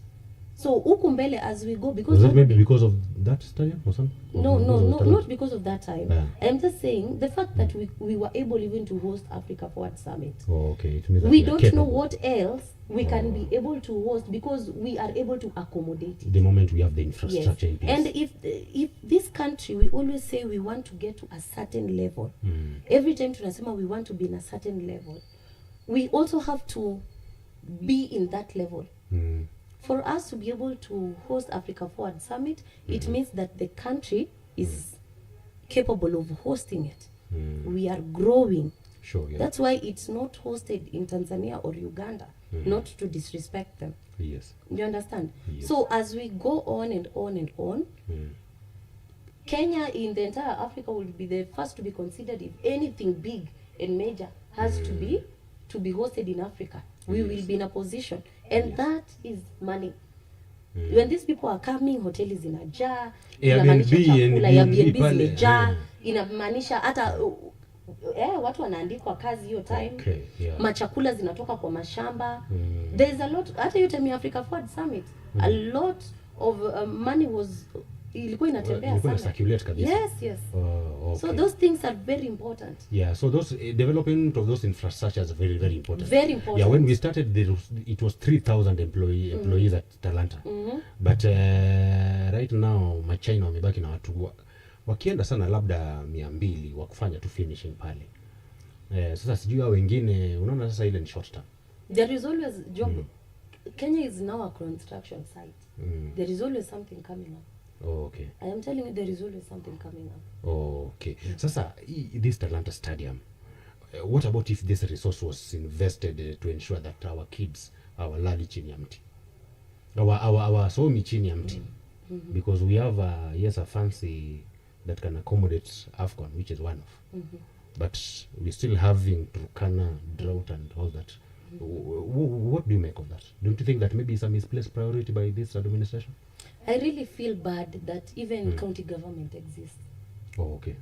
So huku mbele as we go, because was it maybe because of that stadium or something? No, not because of that time. I'm just saying the fact that we were able even to host Africa Forward Summit. Okay. It means we don't know what else we can be able to host because we are able to accommodate it. The moment we have the infrastructure in place. And if this country, we always say we want to get to a certain level. Every time tunasema we want to be in a certain level, we also have to be in that level. For us to be able to host Africa Forward Summit, it means that the country is capable of hosting it. We are growing. Sure, yeah. That's why it's not hosted in Tanzania or Uganda, not to disrespect them. Yes. You understand? Yes. So as we go on and on and on, Kenya in the entire Africa will be the first to be considered if anything big and major has to be hosted in Africa. We will be in a position, and that is money. When these people are coming, hotel is in a jar, inamaanisha chakula ya Airbnb zimejaa, inamaanisha hata watu wanaandikwa kazi hiyo time. Okay, yeah. Machakula zinatoka kwa mashamba. There is a lot, hata hiyo time ya Africa Forward Summit, a lot of money was ilikuwa inatembea sana. Circulate kabisa. Yes. Okay. So those things are very important. Yeah, so those development of those infrastructures are very, very important. Very important. Yeah, when we started it was 3,000 employees at Talanta. But right now Machina wamebaki na watu wakienda sana labda 200 wa kufanya tu finishing pale. Sasa sijui hao wengine unaona sasa ile ni short term. There is always job. Kenya is now a construction site. There is always something coming up. Oh, okay. I am telling you, there is always something coming up. Oh, okay. Sasa this Talanta Stadium, what about if this resource was invested to ensure that our kids, our lali chini ya mti, our somi chini ya mti, because we have a fancy that can accommodate AFCON, which is one of, but we still having Turkana drought and all that. What do you make of that? Don't you think that maybe it's a misplaced priority by this administration? I really feel bad that even county government exists. Oh, okay.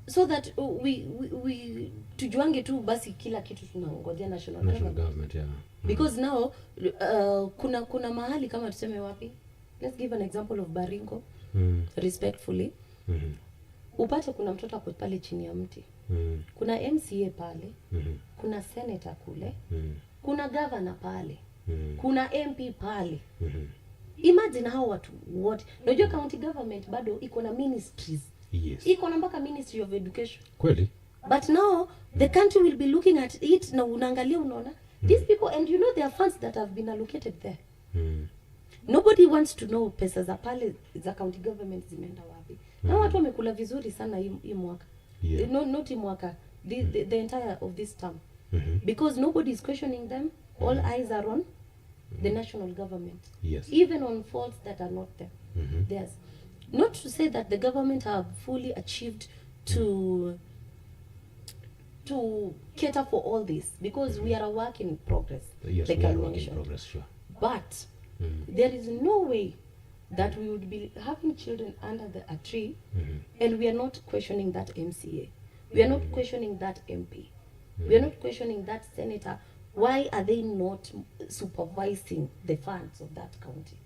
So that we tujuange tu basi kila kitu tunangojea national government. Yeah. Because now kuna mahali kama tuseme wapi? Let's give an example of Baringo. Respectfully. Upate kuna mtoto ako pale chini ya mti. Kuna MCA pale. Kuna senator kule. Kuna governor pale. Kuna MP pale. Imagine how watu wote. Unajua county government bado iko na ministries. Yes. Iko na mpaka Ministry of Education. Kweli? But now the country will be looking at it na unaangalia unaona these people, and you know there are funds that have been allocated there. Nobody wants to know pesa za pale za county government zimeenda wapi. Na watu wamekula vizuri sana hii mwaka. Yeah. No, not hii mwaka. The entire of this term. Because nobody is questioning them. All eyes are on the national government. Yes. Even on faults that are not there. There's not to say that the government have fully achieved to to cater for all this because we are a work in progress. Yes, like we I are work in mentioned. progress, sure. But there is no way that we would be having children under a tree and we are not questioning that MCA. We are not questioning that MP. We are not questioning that senator. Why are they not supervising the funds of that county?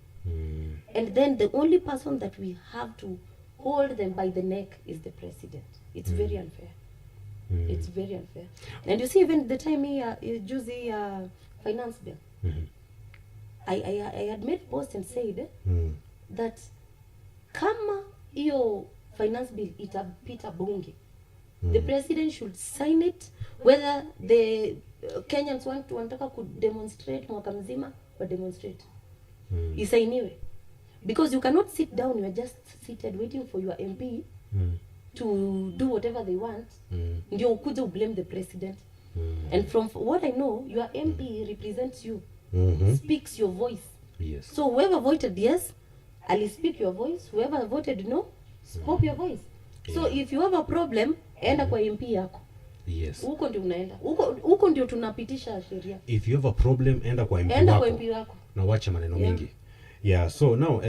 And then the only person that we have to hold them by the neck is the president. It's very unfair. It's very unfair. And you see, even the time he used the finance bill, I had made post and said that kama hiyo finance bill itapita bunge, the president should sign it, whether the Kenyans wanataka kudemonstrate mwaka mzima, but demonstrate. Isainiwe. Because you cannot sit down, you are just seated waiting for your MP to do whatever they want. Ndio ukuje blame the president. And from what I know, your MP represents you, speaks your voice. Yes. So whoever voted yes, Ali speak your voice. Whoever voted no, spoke your voice. So if you have a problem, enda kwa MP yako. Yes. Huko ndio unaenda. Huko ndio tunapitisha sheria. If you have a problem, enda kwa MP enda wako. Kwa MP wako. Na wacha maneno mingi. Yeah, so now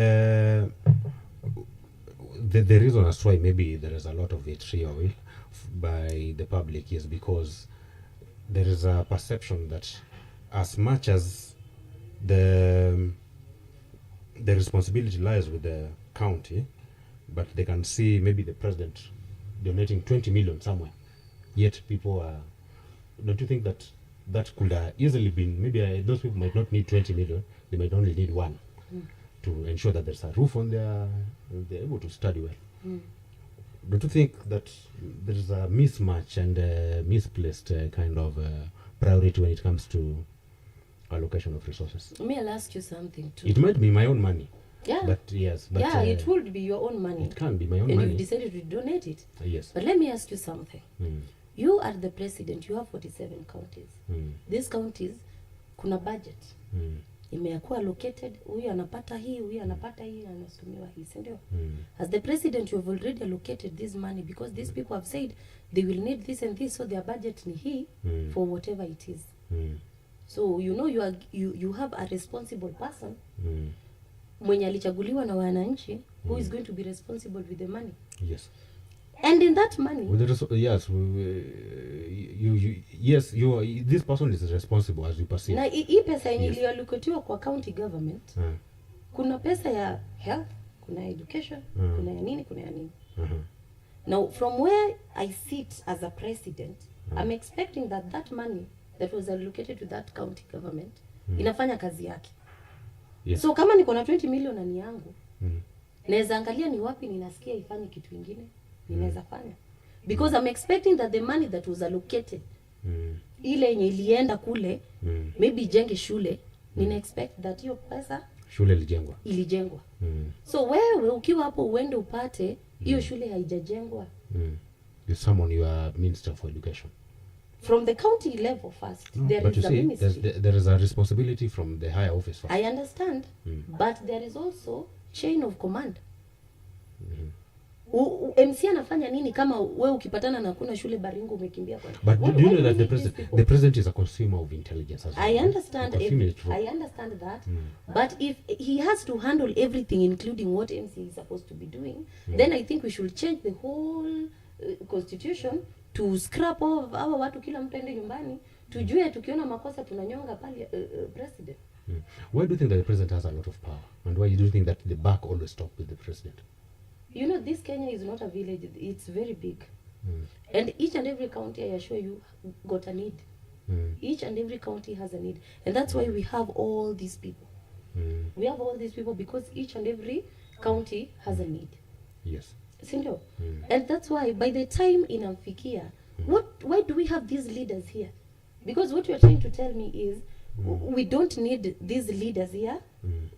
the reason as why maybe there is a lot of vitriol by the public is because there is a perception that as much as the responsibility lies with the county, but they can see maybe the president donating 20 million somewhere, yet people are, don't you think that that could have easily been, maybe those people might not need 20 million, they might only need one to ensure that there's a roof on their, they're able to study well. Don't you think that there is a mismatch and misplaced kind of priority when it comes to allocation of resources? May I ask you something too? It might be my own money. Yeah. But yes. But, yeah, it would be your own money. It can be my own and money. And you decided to donate it. Yes. But let me ask you something. You are the president. You have 47 counties. These counties, kuna budget. Imekuwa allocated. Huyu anapata hii, huyu anapata hii, anasukumiwa hii, si ndio? As the president, you have already allocated this money because these people have said they will need this and this, so their budget ni hii for whatever it is. So you know you have a responsible person. Mwenye alichaguliwa na wananchi who is going to be responsible with the money. Yes. And in that money, yes, yes, this person is responsible as you perceive. Na hii pesa yenye iliyoallocated kwa county government, kuna pesa ya health, kuna education, kuna ya nini, kuna ya nini. Now from where I sit as a president, I'm expecting that money that was allocated to that county government inafanya kazi yake. Yes. So kama niko na 20 million na ni yangu, naweza angalia ni wapi ninasikia ifanye kitu kingine, ninaweza fanya. Because I'm expecting that the money that was allocated, ile yenye ilienda kule, maybe jenge shule, nina expect that hiyo pesa shule ilijengwa. So wewe ukiwa hapo uende upate hiyo shule haijajengwa. You summon your minister for education. From the county level first, there is a ministry. There is a responsibility from the higher office first. I understand, but there is also chain of command. MC anafanya nini kama wewe ukipatana na kuna shule Baringo umekimbia kwa? But do you know that the president is a consumer of intelligence as well? I understand that. But if he has to handle everything including what MC is supposed to be doing, then I think we should change the whole constitution to scrap off our watu kila mtu ende nyumbani, tujue tukiona makosa tunanyonga pale president. Why do you think that the president has a lot of power? And why do you think that the buck always stops with the president? You know, this Kenya is not a village, it's very big. And each and every county, I assure you, got a need. Each and every county has a need. And that's why we have all these people. We have all these people because each and every county has a need. Yes. Sindio? And that's why by the time inamfikia, why do we have these leaders here? Because what you're trying to tell me is we don't need these leaders here.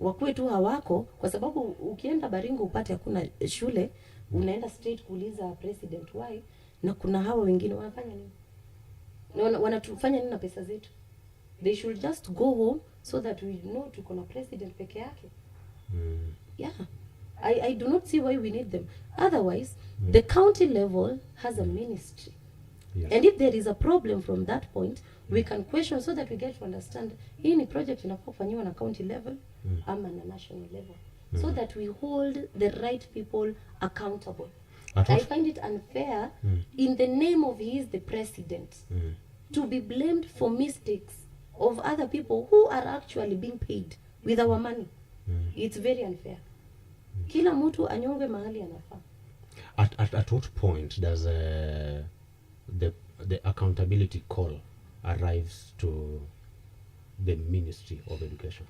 Wakue tu hawako kwa sababu ukienda Baringo upate hakuna shule, unaenda straight kuuliza president why, na kuna hawa wengine wanafanya nini? Na wanatufanya nini na pesa zetu? They should just go home so that we know tuko na president peke yake. Yeah. I do not see why we need them. Otherwise, the county level has a ministry. Yes. And if there is a problem from that point, we can question so that we get to understand hii ni project inafaa kufanywa na county level ama na national level, so that we hold the right people accountable. I find it unfair in the name of he is the president to be blamed for mistakes of other people who are actually being paid with our money. It's very unfair. Kila mtu anyonge mahali anafaa. At what point does the accountability call arrives to the Ministry of Education,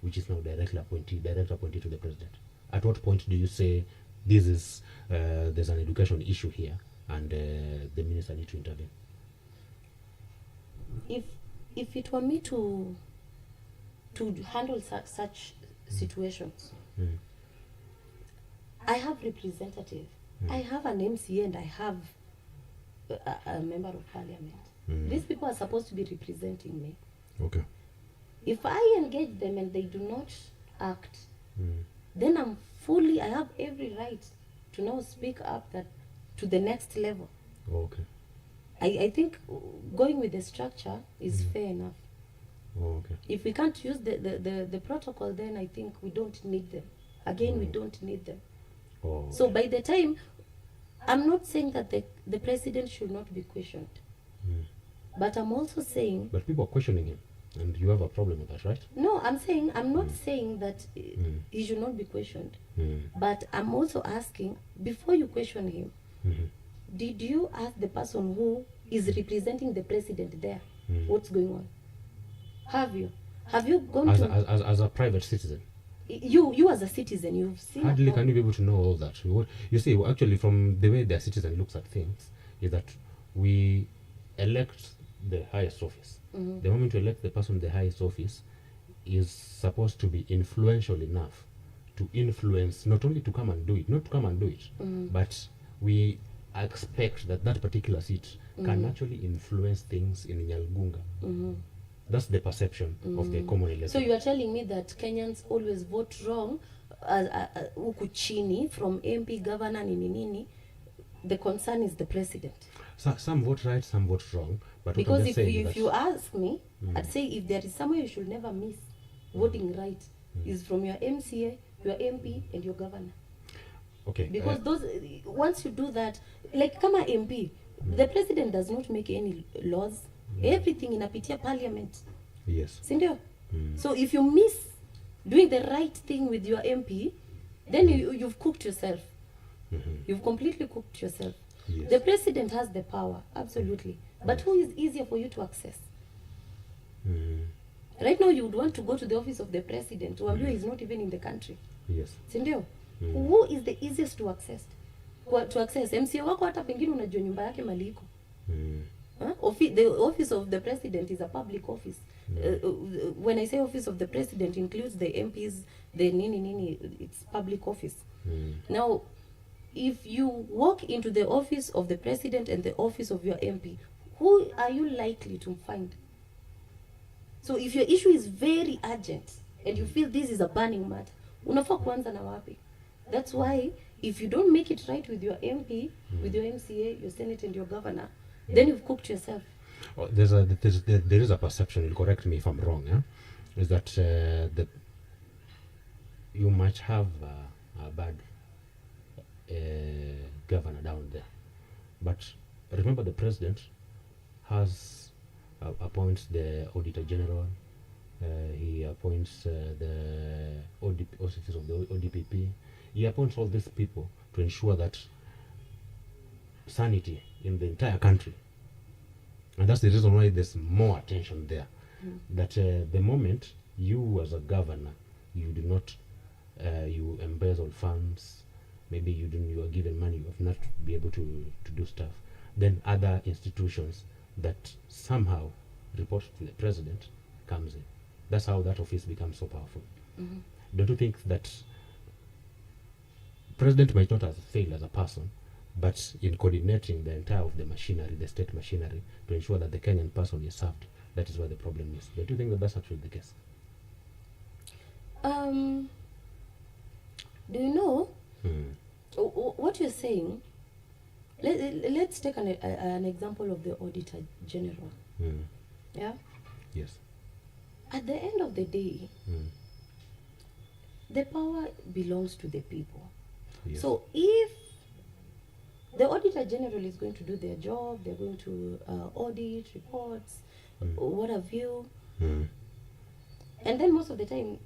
which is now direct appointed to the president? At what point do you say this is there's an education issue here and the minister need to intervene? If it were me to handle such situations, I have representative, I have an MCA, and I have a member of parliament. These people are supposed to be representing me. Okay. If I engage them and they do not act, then I have every right to now speak up that to the next level. Okay. I think going with the structure is fair enough. Okay. If we can't use the protocol, then I think we don't need them. Again, we don't need them. Okay. So by the time, I'm not saying that the president should not be questioned. But I'm also saying... But people are questioning him, and you have a problem with that, right? No, I'm not saying that he should not be questioned. But I'm also asking, before you question him, did you ask the person who is representing the president there what's going on? Have you gone as a private citizen? You as a citizen, you've seen... Hardly can you be able to know all that. You see, actually, from the way the citizen looks at things, is that we elect the highest office. The moment you elect the person in the highest office is supposed to be influential enough to influence, not only to come and do it, but we expect that particular seat can actually influence things in Nyalgunga. That's the perception of the common electorate. So you are telling me that Kenyans always vote wrong, huku chini, from MP, governor, nini. The concern is the president. Some vote right, some vote wrong. But because if you ask me, I'd say if there is somewhere you should never miss voting right, is from your MCA, your MP, and your governor. Okay. Because once you do that, like kama MP, the president does not make any laws. Everything inapitia parliament. Yes. Sindio? So if you miss doing the right thing with your MP, then you've cooked yourself. You've completely cooked yourself. Yes. The president has the power, absolutely. But who is easier for you to access? Right now you would want to go to the office of the president, who he's not even in the country. Yes. Sindio? Who is the easiest to access? MCA wako hata pengine unajua nyumba yake maliko. The office of the president is a public office. When I say office of the president, includes the MPs, the nini, it's public office. Now, if you walk into the office of the president and the office of your MP, who are you likely to find? So if your issue is very urgent and you feel this is a burning matter, unafaa kuanza na wapi? That's why if you don't make it right with your MP, with your MCA, your Senate and your governor, then you've cooked yourself. Oh, there is a perception, you'll correct me if I'm wrong, is that you might have a bad governor down there. But remember, the president appoints the Auditor General, he appoints the office of the ODPP, he appoints all these people to ensure that sanity in the entire country. And that's the reason why there's more attention there. That the moment you as a governor, you do not, you embezzle funds, maybe you are given money, you have not be able to do stuff, then other institutions that somehow report to the president comes in. That's how that office becomes so powerful. Don't you think that president might not have failed as a person, but in coordinating the entire of the machinery, the state machinery, to ensure that the Kenyan person is served, that is where the problem is? Don't you think that that's actually the case? Do you know what you're saying? let's take an example of the Auditor General. Yeah? Yes. At the end of the day, the power belongs to the people. Yes. So if the Auditor General is going to do their job, they're going to audit reports, what have you, and then most of the time,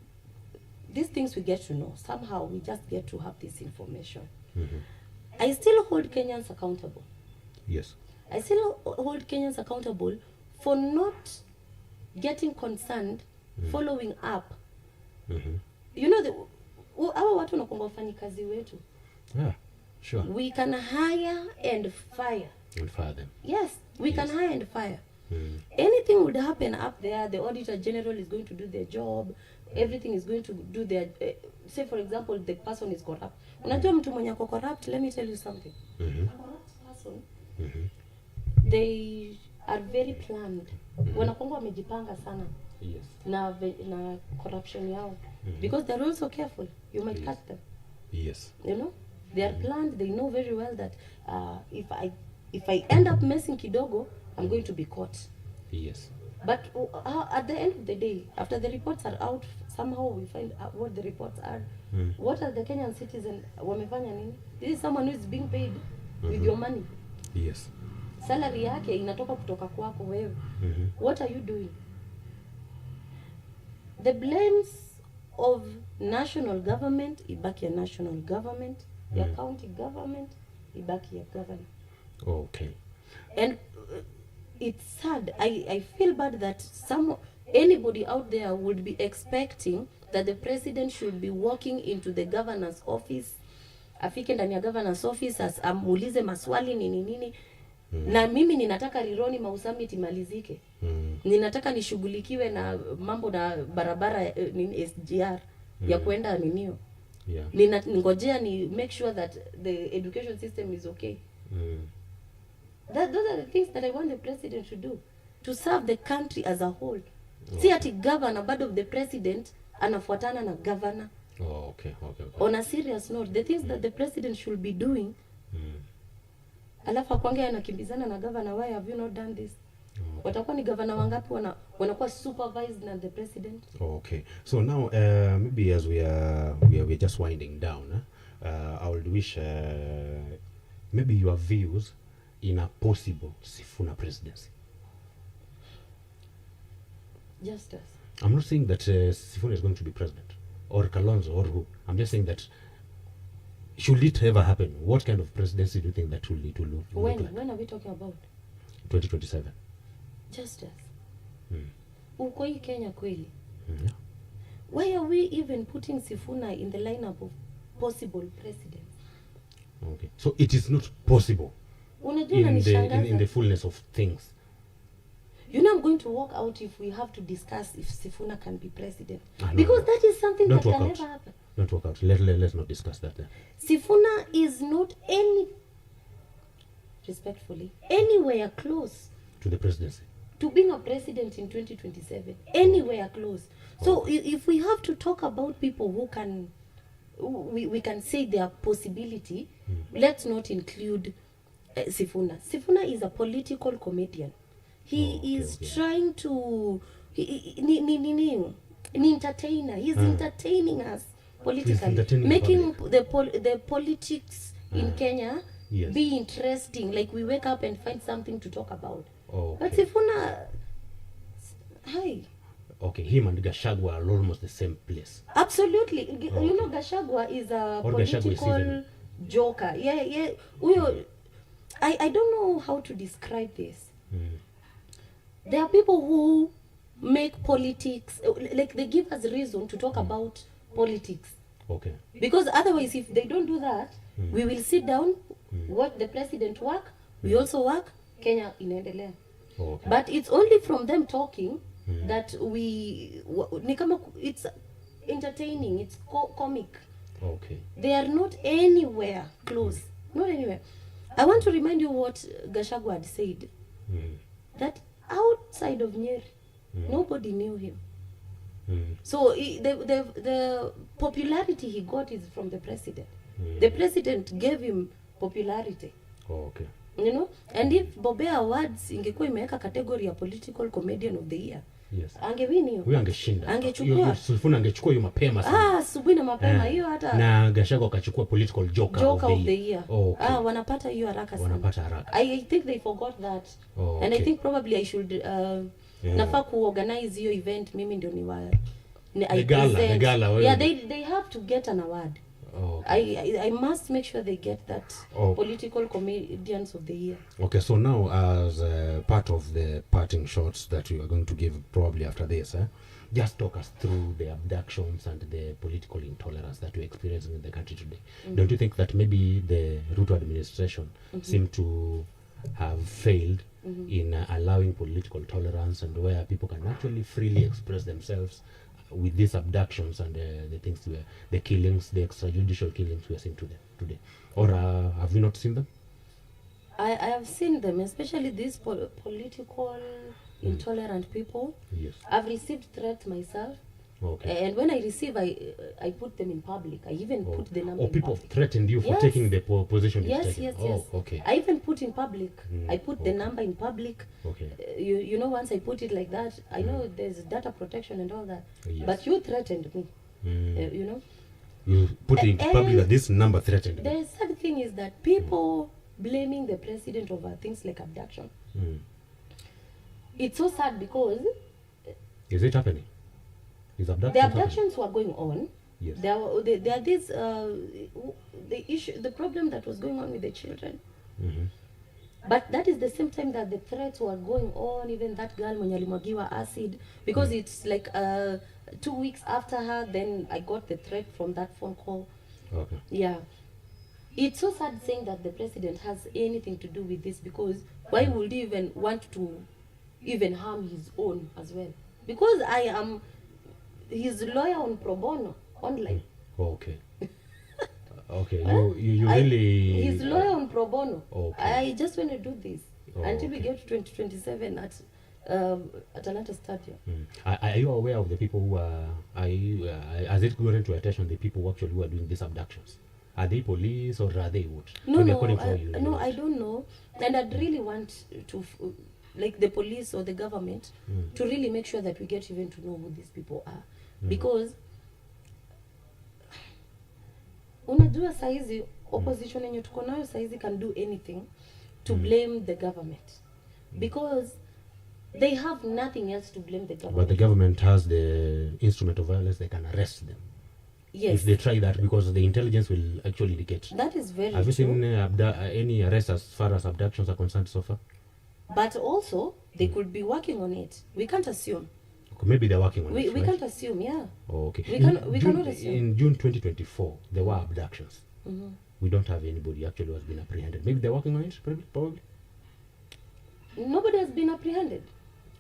these things we get to know. Somehow we just get to have this information. I still hold Kenyans accountable. Yes. I still hold Kenyans accountable for not getting concerned, following up. You know, our watu wanakuanga wafanyikazi wetu. Yeah, sure. We can hire and fire. And fire them. Yes, we can hire and fire. Anything would happen up there, the Auditor General is going to do their job, everything is going to do their, say for example, the person is corrupt. Unajua mtu mwenye ako corrupt, let me tell you something. A corrupt person, they are very planned. Wanakuanga wamejipanga sana. Yes. Na corruption yao. Because they're also careful. You might catch them. Yes. You know? They are planned. They know very well that if I end up messing kidogo, I'm going to be caught. Yes. But at the end of the day, after the reports are out, somehow we find out what the reports are. What are the Kenyan citizens wamefanya nini? This is someone who is being paid with your money. Yes. Salary yake inatoka kutoka kwako wewe. What are you doing? The blames of national government, ibaki ya national government, ya county government, ibaki ya governor. Okay. And it's sad. I feel bad that anybody out there would be expecting that the president should be walking into the governor's office, afike ndani ya governor's office amuulize maswali nini. Na mimi ninataka Rironi Mau-Summit imalizike. Ninataka nishughulikiwe na mambo na barabara SGR ya kwenda ninio. Yeah. Ningojea ni make sure that the education system is okay. Those are the things that I want the president to do, to serve the country as a whole. Si ati governor, bado the president anafuatana na governor. Okay. On a serious note, the things that the president should be doing, alafu akwange anakimbizana na governor, why have you not done this? Watakuwa ni governor wangapi wanakuwa supervised na the president? Okay. So now maybe as we are just winding down, I would wish maybe your views in a possible Sifuna presidency. Justice. I'm not saying that Sifuna is going to be president, or Kalonzo, or who. I'm just saying that should it ever happen, what kind of presidency do you think that will lead to look like? When are we talking about? 2027. Justice. Uko hii Kenya kweli? Why are we even putting Sifuna in the lineup of possible presidents? Okay. So it is not possible. In the fullness of things. You know, I'm going to walk out if we have to discuss if Sifuna can be president. Because that is something that can never happen. Don't walk out. Let's not discuss that then. Sifuna is not respectfully, anywhere close to the presidency, to being a president in 2027. Anywhere close. So if we have to talk about people who can, we can say their possibility, let's not include Sifuna. Sifuna is a political comedian. He is trying to ni entertainer. He's entertaining us politically, making the politics in Kenya be interesting. Like we wake up and find something to talk about. But Sifuna, hi. Okay, him and Gachagua are almost the same place. Absolutely. You know, Gachagua is a political joker. Yeah. I don't know how to describe this. There are people who make politics, like they give us reason to talk about politics. Okay. Because otherwise, if they don't do that, we will sit down, watch the president work, we also work, Kenya inaendelea. Okay. But it's only from them talking that it's entertaining, it's comic. Okay. They are not anywhere close. Not anywhere. I want to remind you what Gachagua had said. That outside of Nyeri, nobody knew him. So the popularity he got is from the president. The president gave him popularity. Okay. You know, and if Bobea Awards ingekuwa imeweka category ya political comedian of the year, yes, angewini hiyo. Huyo angeshinda. Angechukua. Sifuna angechukua hiyo mapema sana. Asubuhi na mapema hiyo hata. Na Gachagua akachukua political joker of the year. Okay. Wanapata hiyo haraka sana. Wanapata haraka. I think they forgot that. And I think probably I should nafaa kuorganize hiyo event, mimi ndio the gala. Yeah, they have to get an award. Okay. I must make sure they get that political comedians of the year. Okay, so now as part of the parting shots that you are going to give probably after this, just talk us through the abductions and the political intolerance that we're experiencing in the country today. Don't you think that maybe the Ruto administration seem to have failed in allowing political tolerance and where people can actually freely express themselves with these abductions and the things, the killings, the extrajudicial killings we are seeing today? Or have you not seen them? I have seen them, especially these political intolerant people. Yes. I've received threats myself. Okay. And when I receive, I put them in public. I even put the number in people public. Threatened you for taking the position you've yes, taken? Yes. Okay. I even put in public. I put the number in public. Okay. You know, once I put it like that, I know there's data protection and all that. Yes. But you threatened me. You know? You put it in public that this number threatened me. The sad thing is that people blaming the president over things like abduction. It's so sad because... Is it happening? Is abduction the abductions were going on. Yes. There are these the problem that was going on with the children. But that is the same time that the threats were going on. Even that girl mwenye alimwagiwa acid, because it's like 2 weeks after her, then I got the threat from that phone call. Okay. Yeah. It's so sad saying that the president has anything to do with this, because why would he even want to even harm his own as well? Because I am his lawyer on pro bono online. Okay. Okay. You really... His lawyer on pro bono. Okay. I just want to do this until we get to 2027 at Atlanta Stadium. Are you aware of the people who are... has it gotten to attention the people who are doing these abductions? Are they police or are they what? No, I don't know. And I'd really want to... like the police or the government to really make sure that we get even to know who these people are. Because unajua saizi opposition yenye tuko nayo saizi can do anything to blame the government, because they have nothing else to blame the government. But the government has the instrument of violence. They can arrest them. Yes. If they try that, because the intelligence will actually indicate. That is very true. Have you seen any arrests as far as abductions are concerned so far? But also, they could be working on it. We can't assume. Okay, maybe they're working on it. We can't assume, yeah. Oh, okay. We cannot assume. In June 2024, there were abductions. We don't have anybody actually who has been apprehended. Maybe they're working on it, probably. Nobody has been apprehended.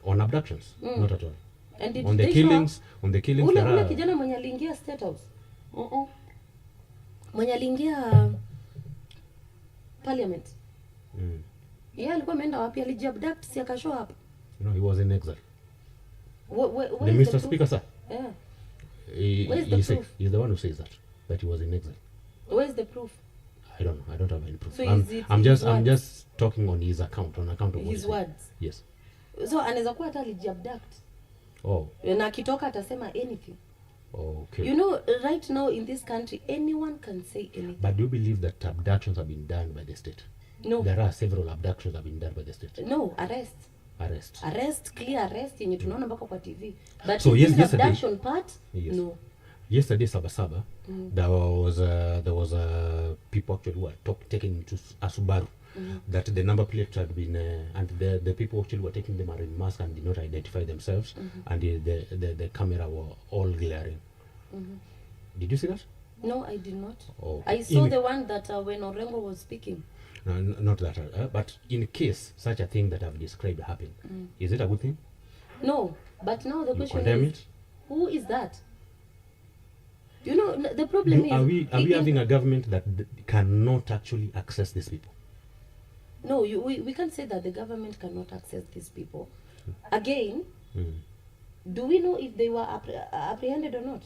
On abductions? Not at all. And did on the killings, ule kijana mwenye aliingia State House. Mwenye aliingia Parliament. Yeah, alikuwa ameenda wapi? Alijiabduct, si akashow up. No, he was in exile. The Mr. Speaker, sir. Yeah. Where's the proof? He's the one who says that he was in exile. Where's the proof? I don't know. I don't have any proof. So I'm just talking on his account, on account of his words. Yes. So anaweza kuwa hata alijiabduct. Oh. Na akitoka atasema anything. Okay. You know, right now in this country, anyone can say anything. But do you believe that abductions have been done by the state? No. There are several abductions that have been done by the state. No, arrest. Clear arrest yenye tunaona mpaka kwa TV. But so yes, abduction part, no. Yesterday, Sabasaba, there was people actually who were taken to a Subaru. That the number plate had been and the people actually were taking them are in mask and did not identify themselves, and the camera were all glaring. Did you see that? No, I did not. Okay. I saw the one that when Orengo was speaking. No, not that, but in case such a thing that I've described happened, is it a good thing? No, but now the question condemn is, it? Who is that? You know, the problem is... Are we having a government that cannot actually access these people? No, we can't say that the government cannot access these people. Again, do we know if they were apprehended or not?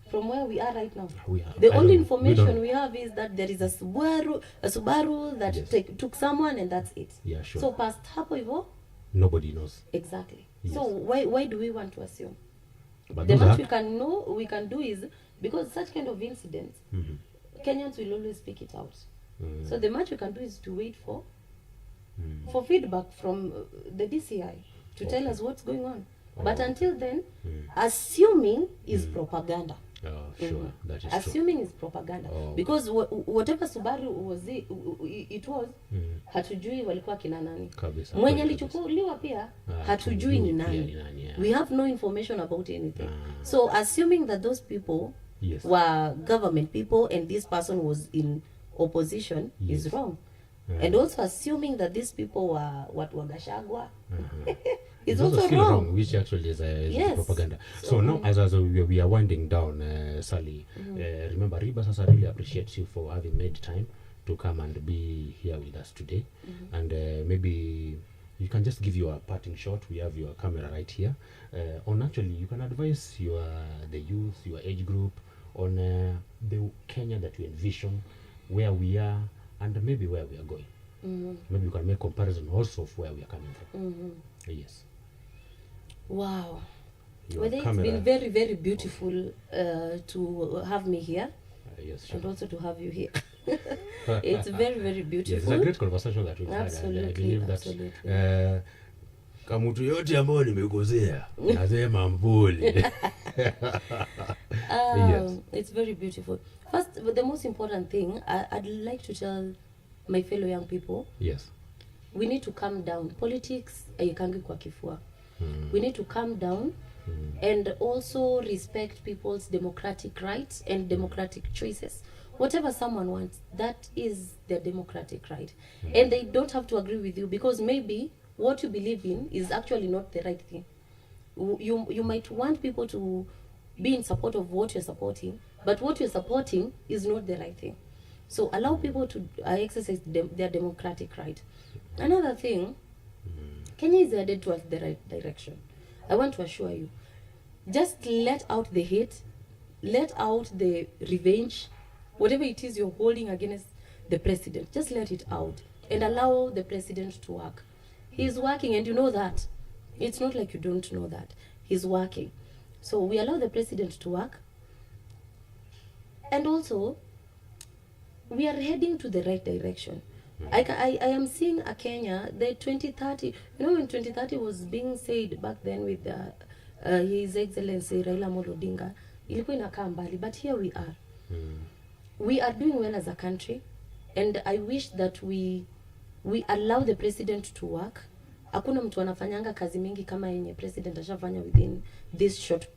from where we are right now. The only information we have is that there is a Subaru that took someone, and that's it. Yeah, sure. So past hapo hivyo, nobody knows. Exactly. Yes. So why do we want to assume? But the much we can do is, because such kind of incidents, Kenyans will always speak it out. So the much we can do is to wait for feedback from the DCI to tell us what's going on. But until then, assuming is propaganda. Oh, sure. That is assuming true. Is propaganda. Because whatever Subaru was it was, hatujui walikuwa kina nani. Mwenye alichukuliwa pia, hatujui ni nani. We have no information about anything. So assuming that those people were government people and this person was in opposition is wrong. And also assuming that these people were Wagashagwa is also wrong. Which actually is propaganda. So now, as we are winding down, Sally, remember, RIBA SASA really appreciates you for having made time to come and be here with us today. And maybe you can just give your parting shot. We have your camera right here. On actually, you can advise the youth, your age group, on the Kenya that you envision, where we are, and maybe where we are going. Maybe you can make comparison also of where we are coming from. Yes. Wow. Well, it's been very, very beautiful to have me here. Yes, sure. And also to have you here. It's very, very beautiful. Yes, it's a great conversation that we've had. And I believe that kamutu yote ambayo nimegozea nasema mbuli. Yes. It's very beautiful. First, the most important thing I'd like to tell my fellow young people. Yes. We need to calm down. Politics haikangi kwa kifua. We need to calm down and also respect people's democratic rights and democratic choices. Whatever someone wants, that is their democratic right. And they don't have to agree with you, because maybe what you believe in is actually not the right thing. You might want people to be in support of what you're supporting, but what you're supporting is not the right thing. So allow people to exercise their democratic right. Another thing, Kenya is headed towards the right direction. I want to assure you. Just let out the hate, let out the revenge, whatever it is you're holding against the president, just let it out and allow the president to work. He's working, and you know that. It's not like you don't know that. He's working. So we allow the president to work. And also, we are heading to the right direction. I am seeing a Kenya, the 2030, you know, when 2030 was being said back then with His Excellency Raila Amolo Odinga, ilikuwa inakaa mbali, but here we are. We are doing well as a country, and I wish that we allow the president to work. Hakuna mtu anafanyanga kazi mingi kama yenye president ashafanya within this short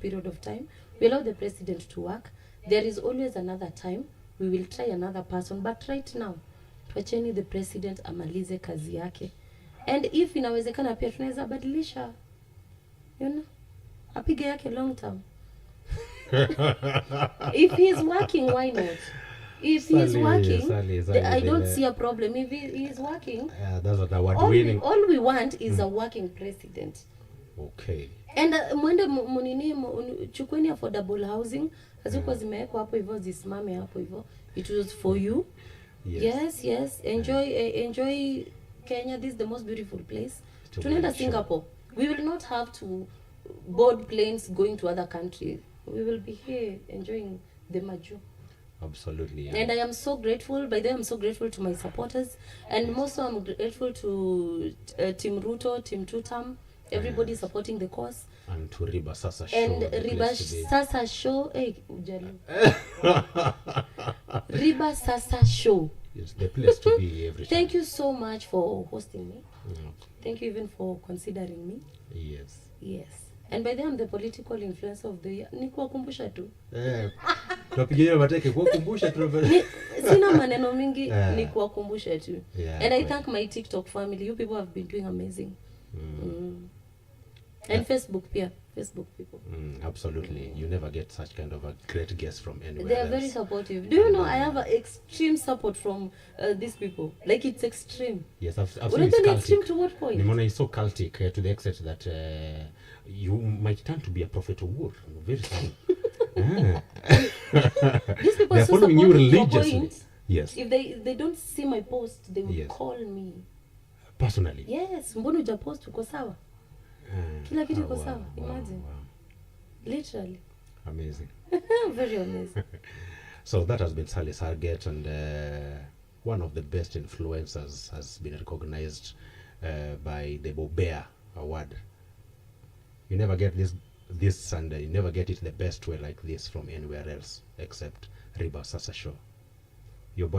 period of time. We allow the president to work. There is always another time. We will try another person, but right now, tuacheni the president amalize kazi yake. And if inawezekana pia tunaweza badilisha, you know, apige yake long term. If he's working, why not? If he's working, I don't see a problem. If he is working, that's what award-winning. All we want is a working president. Okay. And mwende munini chukweni affordable housing, azikuwa zimewekwa hapo hivyo, zisimame hapo hivyo. It was for you. Yes. Enjoy Kenya. This is the most beautiful place. Tunaenda Singapore. We will not have to board planes going to other countries. We will be here enjoying the maju. Absolutely. Yeah. And I am so grateful. By the way, I'm so grateful to my supporters. And most I'm grateful to Team Ruto, Team Tutam, everybody supporting the cause. And to RIBA SASA show. And RIBA SASA show. Hey, Ujali. RIBA SASA show. It's the place to be every time. Thank you so much for hosting me. Thank you even for considering me. Yes. And by then I'm the political influencer of the year. Ni kuwakumbusha tu. Tunapigia mateke kuwakumbusha tu. Sina maneno mingi, ni kuwakumbusha tu. And I thank my TikTok family. You people have been doing amazing. And Facebook people. Absolutely. You never get such kind of a great guest from anywhere They are else. very supportive. Do you know I have extreme support from these people? Like, it's extreme. Yes, I've seen it's cultic. Extreme to what point? Nimona is so cultic to the extent that you might turn to be a prophet of war very soon. These people they're so following you supportive to a religiously. point. Yes. If they don't see my post, they will Yes. call me. Personally. Yes, mbona hujapost, uko sawa? Kila kitu iko sawa. Imagine. Wow. Literally. Amazing. Very amazing. So that has been Sally Raghet, and one of the best influencers has been recognized by the Bobea Award. You never get this and you never get it the best way like this from anywhere else except RIBA SASA show. Your boy